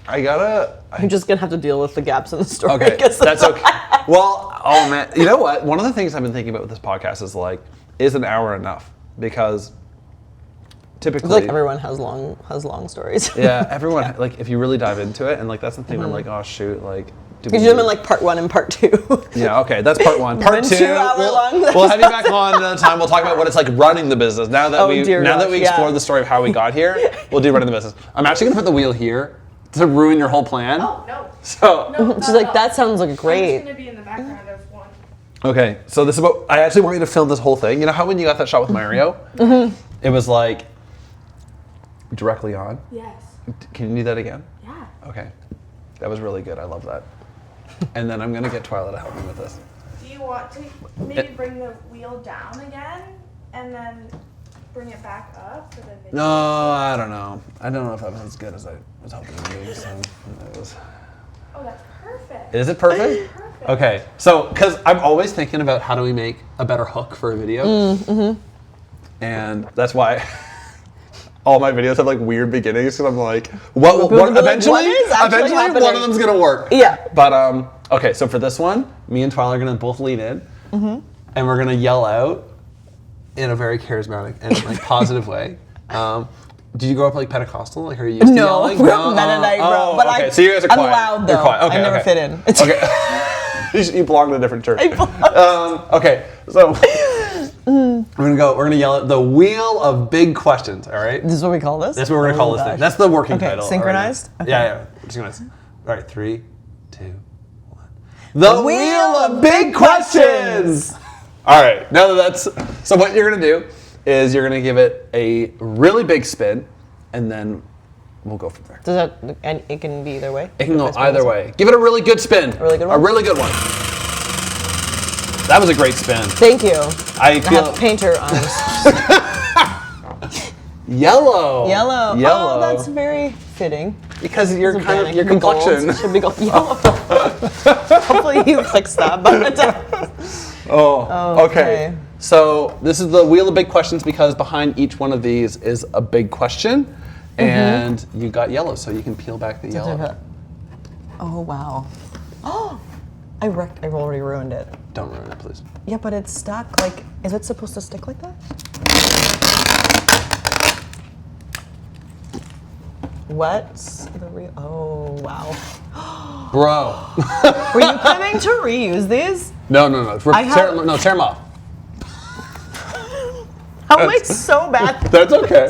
Speaker 2: I'm just gonna have to deal with the gaps in the story.
Speaker 1: Okay, that's okay. Well, oh man, you know what? One of the things I've been thinking about with this podcast is an hour enough? Because typically,
Speaker 2: I feel like everyone has long stories.
Speaker 1: Yeah, everyone if you really dive into it, and that's the thing. I'm like, oh shoot,
Speaker 2: Because you them in part 1 and part 2.
Speaker 1: Yeah, okay, that's part 1. Part 2,
Speaker 2: 2 hour long.
Speaker 1: We'll have you back on another time. We'll talk about what it's like running the business. Now that we explored the story of how we got here, we'll do running the business. I'm actually gonna put the wheel here to ruin your whole plan.
Speaker 3: Oh no.
Speaker 1: So
Speaker 2: she's like, that sounds like great.
Speaker 3: I'm just gonna be in the background of one.
Speaker 1: Okay, so this is what I actually want you to film this whole thing. You know how when you got that shot with Mario, it was directly on.
Speaker 3: Yes.
Speaker 1: Can you do that again?
Speaker 3: Yeah.
Speaker 1: Okay, that was really good. I love that. And then I'm gonna get Twila to help me with this.
Speaker 3: Do you want to maybe bring the wheel down again and then bring it back up for the video?
Speaker 1: No, I don't know. I don't know if that was as good as I was hoping it would be. So it was.
Speaker 3: Oh, that's perfect.
Speaker 1: Is it perfect?
Speaker 3: Perfect.
Speaker 1: Okay, so because I'm always thinking about how do we make a better hook for a video, and that's why. All my videos have weird beginnings because I'm like, eventually one of them's gonna work.
Speaker 2: Yeah.
Speaker 1: But okay, so for this one, me and Twila are gonna both lean in, and we're gonna yell out in a very charismatic and positive way. Did you grow up Pentecostal? Are you used to yelling?
Speaker 2: No, Mennonite, bro. But
Speaker 1: okay, so you guys are quiet.
Speaker 2: I'm loud though.
Speaker 1: You're quiet. Okay,
Speaker 2: I never fit in.
Speaker 1: Okay. You belong to a different church. Okay, so. We're gonna yell at the wheel of big questions, all right?
Speaker 2: This is what we call this?
Speaker 1: That's what we're gonna call this thing. That's the working title.
Speaker 2: Synchronized?
Speaker 1: Right? Okay. Yeah, synchronized. All right, 3, 2, 1. The wheel of big questions! All right, now that's, so what you're gonna do is you're gonna give it a really big spin, and then we'll go from there.
Speaker 2: And it can be either way?
Speaker 1: It can go either way. Give it a really good spin.
Speaker 2: A really good one?
Speaker 1: A really good one. That was a great spin.
Speaker 2: Thank you.
Speaker 1: I
Speaker 2: have painter arms.
Speaker 1: Yellow.
Speaker 2: Oh, that's very fitting.
Speaker 1: Because your complexion
Speaker 2: should be gold. Yellow. Hopefully you fix that. But
Speaker 1: okay. So this is the wheel of big questions because behind each one of these is a big question, and you got yellow, so you can peel back the yellow.
Speaker 2: Oh wow. Oh. I've already ruined it.
Speaker 1: Don't ruin it, please.
Speaker 2: Yeah, but it's stuck. Like, is it supposed to stick like that? What's the real? Oh wow.
Speaker 1: Bro.
Speaker 2: Were you planning to reuse these?
Speaker 1: No. Tear them off.
Speaker 2: How am I so bad?
Speaker 1: That's okay.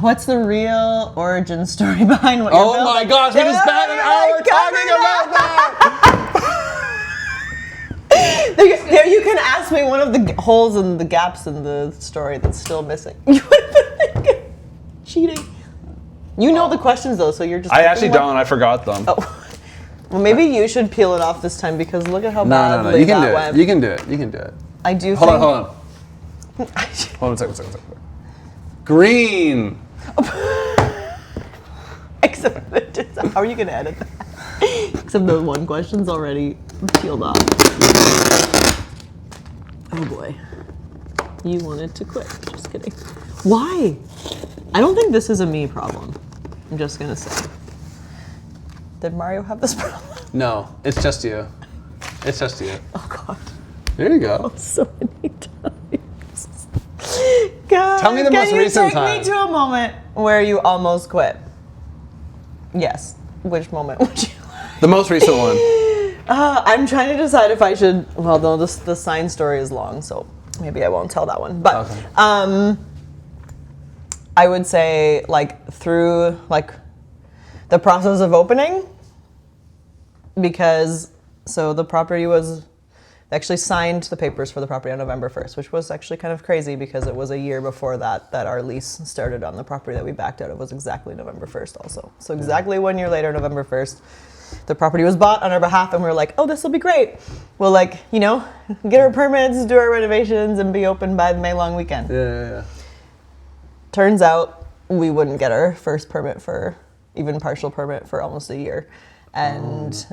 Speaker 2: What's the real origin story behind what you're building?
Speaker 1: Oh my gosh, we just spent an hour talking about that!
Speaker 2: There, you can ask me one of the holes and the gaps in the story that's still missing. Cheating. You know the questions though, so you're just.
Speaker 1: I actually don't. I forgot them.
Speaker 2: Oh. Well, maybe you should peel it off this time because look at how
Speaker 1: No.
Speaker 2: badly
Speaker 1: You can do
Speaker 2: that
Speaker 1: it.
Speaker 2: went.
Speaker 1: You can do it. You can do it.
Speaker 2: I do.
Speaker 1: Hold on. Hold on a second. Green.
Speaker 2: Except, how are you gonna edit that? Except the one question's already peeled off. Oh boy. You wanted to quit. Just kidding. Why? I don't think this is a me problem. I'm just gonna say. Did Mario have this problem?
Speaker 1: No, it's just you. It's just you.
Speaker 2: Oh god.
Speaker 1: There you go.
Speaker 2: So many times. God,
Speaker 1: Tell me the most recent
Speaker 2: Can you take me to a moment where you almost quit? Yes. Which moment would you like?
Speaker 1: The most recent one.
Speaker 2: I'm trying to decide if I should. Well, no, the sign story is long, so maybe I won't tell that one. But
Speaker 1: Okay.
Speaker 2: I would say like through like the process of opening, because so the property was. They actually signed the papers for the property on November 1st, which was actually kind of crazy because it was a year before that our lease started on the property that we backed out of was exactly November 1st also. So exactly 1 year later, November 1st, the property was bought on our behalf and we were like, oh, this will be great. We'll like, get our permits, do our renovations and be open by the May long weekend.
Speaker 1: Yeah.
Speaker 2: Turns out we wouldn't get our first permit even partial permit for almost a year. And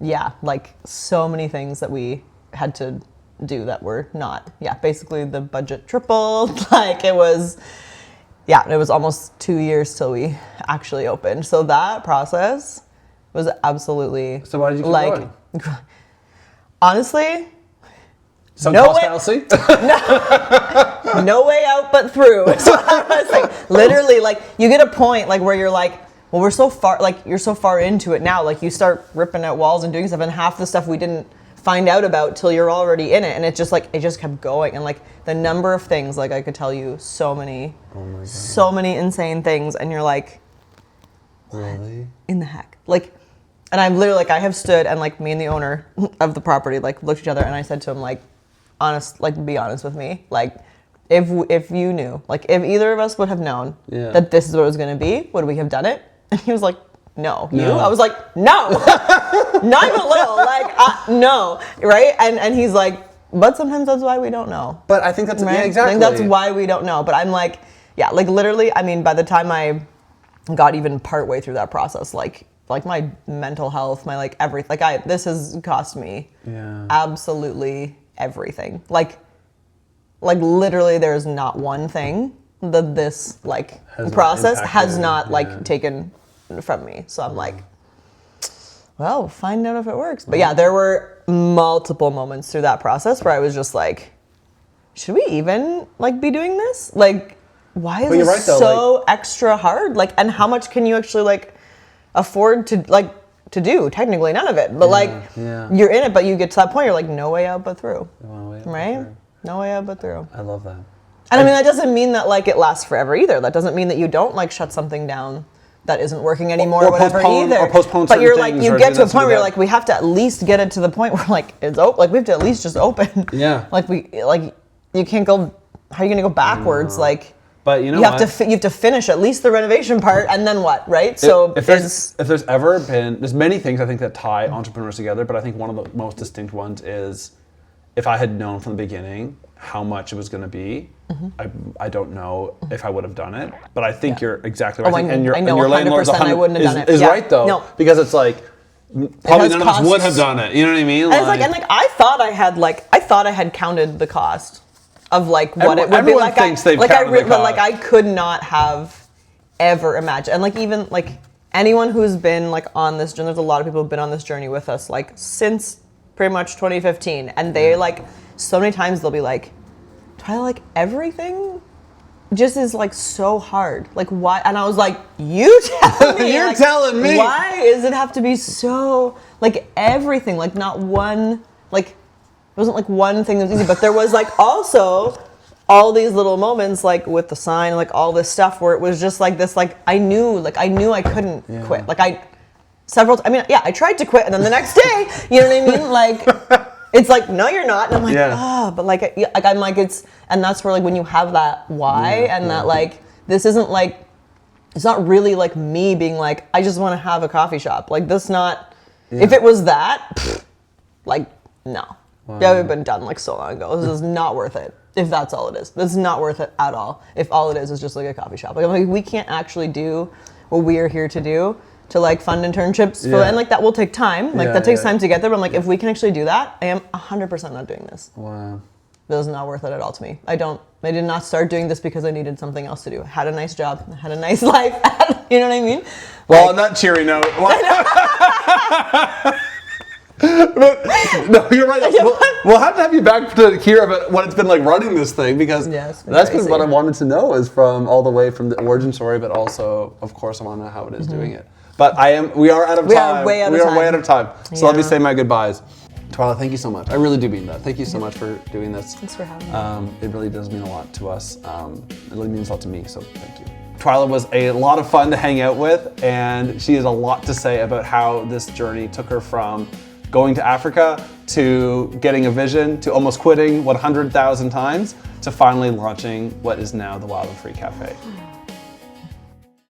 Speaker 2: yeah, like so many things that we had to do that were not. Yeah, basically the budget tripled. Like it was almost 2 years till we actually opened. So that process was absolutely.
Speaker 1: So why did you keep going?
Speaker 2: Honestly,
Speaker 1: Some
Speaker 2: no
Speaker 1: cost
Speaker 2: way-
Speaker 1: fallacy?
Speaker 2: no way out but through. Is what I was like, literally, like you get a point like where you're like, well, we're so far, like you're so far into it now, like you start ripping out walls and doing stuff, and half the stuff we didn't find out about till you're already in it, and it just kept going, and like the number of things, like I could tell you so many insane things, and you're like,
Speaker 1: Really?
Speaker 2: in the heck, like, and I'm literally like I have stood and like me and the owner of the property like looked at each other, and I said to him like, be honest with me, like. If you knew, like if either of us would have known that this is what it was going to be, would we have done it? And he was like, no. You? I was like, no. Not even a little. Like, no. Right? And he's like, but sometimes that's why we don't know.
Speaker 1: But I think that's,
Speaker 2: right?
Speaker 1: yeah, exactly.
Speaker 2: I think that's why we don't know. But I'm like, yeah, like literally, I mean, by the time I got even part way through that process, like my mental health, my like everything, this has cost me absolutely everything. Like literally there's not one thing that this like process has not like taken from me. So I'm like, well, we'll find out if it works. But yeah, there were multiple moments through that process where I was just like, should we even like be doing this? Like, why is this so extra hard? Like, and how much can you actually like afford to like to do? Technically none of it. But you're in it, but you get to that point, you're like, no way out but through. Right? No way out but through.
Speaker 1: I love that.
Speaker 2: And I mean, that doesn't mean that like it lasts forever either. That doesn't mean that you don't like shut something down that isn't working ananymore or whatever either.
Speaker 1: Or postpone
Speaker 2: but you're
Speaker 1: certain
Speaker 2: like,
Speaker 1: things
Speaker 2: you
Speaker 1: or
Speaker 2: get
Speaker 1: do
Speaker 2: to a
Speaker 1: this or
Speaker 2: point
Speaker 1: do
Speaker 2: where you're
Speaker 1: that.
Speaker 2: like, we have to at least get it to the point where like it's open. Like we have to at least just open.
Speaker 1: Yeah.
Speaker 2: Like you can't go. How are you gonna go backwards? Like.
Speaker 1: But you know
Speaker 2: you have to finish at least the renovation part, and then what, right? So
Speaker 1: if there's ever been, there's many things I think that tie entrepreneurs together, but I think one of the most distinct ones is if I had known from the beginning how much it was going to be, I don't know if I would have done it. But I think you're exactly right.
Speaker 2: I know
Speaker 1: and your landlord's
Speaker 2: 100% I wouldn't have done it.
Speaker 1: Is right though,
Speaker 2: No.
Speaker 1: because it's like probably none of us would have done it. You know what I mean?
Speaker 2: And I thought I had counted the cost of like what it would be.
Speaker 1: Everyone
Speaker 2: Like
Speaker 1: thinks they've counted the cost.
Speaker 2: But like I could not have ever imagined. And like even like anyone who's been like on this journey, there's a lot of people who've been on this journey with us like since pretty much 2015, and they like so many times they'll be like, Twila, like everything just is like so hard. Like why? And I was like, you tell me.
Speaker 1: You're
Speaker 2: like,
Speaker 1: telling me.
Speaker 2: Why does it have to be so like everything? Like not one, like it wasn't like one thing that was easy, but there was like also all these little moments like with the sign, like all this stuff where it was just like this, like I knew I couldn't quit. Like I tried to quit, and then the next day, you know what I mean? Like it's like, no, you're not. And I'm like, but like I'm like, and that's where like when you have that why and that like, this isn't like, it's not really like me being like, I just want to have a coffee shop. Like this not, if it was that, like, no. That would have been done like so long ago. This is not worth it. If that's all it is. It's not worth it at all. If all it is just like a coffee shop. Like, I'm like, we can't actually do what we are here to do, to like fund internships and like that will take time. Like that takes time to get there. But I'm like, if we can actually do that, I am 100% not doing this.
Speaker 1: Wow.
Speaker 2: That is not worth it at all to me. I did not start doing this because I needed something else to do. I had a nice job, I had a nice life. You know what I mean?
Speaker 1: Well, on that cheery note. But, no, you're right. We'll have to have you back to hear about what it's been like running this thing, because that's been what I wanted to know, is from all the way from the origin story, but also, of course, I want to know how it is doing it. But we are out of time. We are way out of time. So let me say my goodbyes. Twila, thank you so much. I really do mean that. Thank you so much for doing this.
Speaker 2: Thanks for having me.
Speaker 1: It really does mean a lot to us. It really means a lot to me, so thank you. Twila was a lot of fun to hang out with, and she has a lot to say about how this journey took her from going to Africa to getting a vision, to almost quitting 100,000 times, to finally launching what is now the Wild and Free Cafe.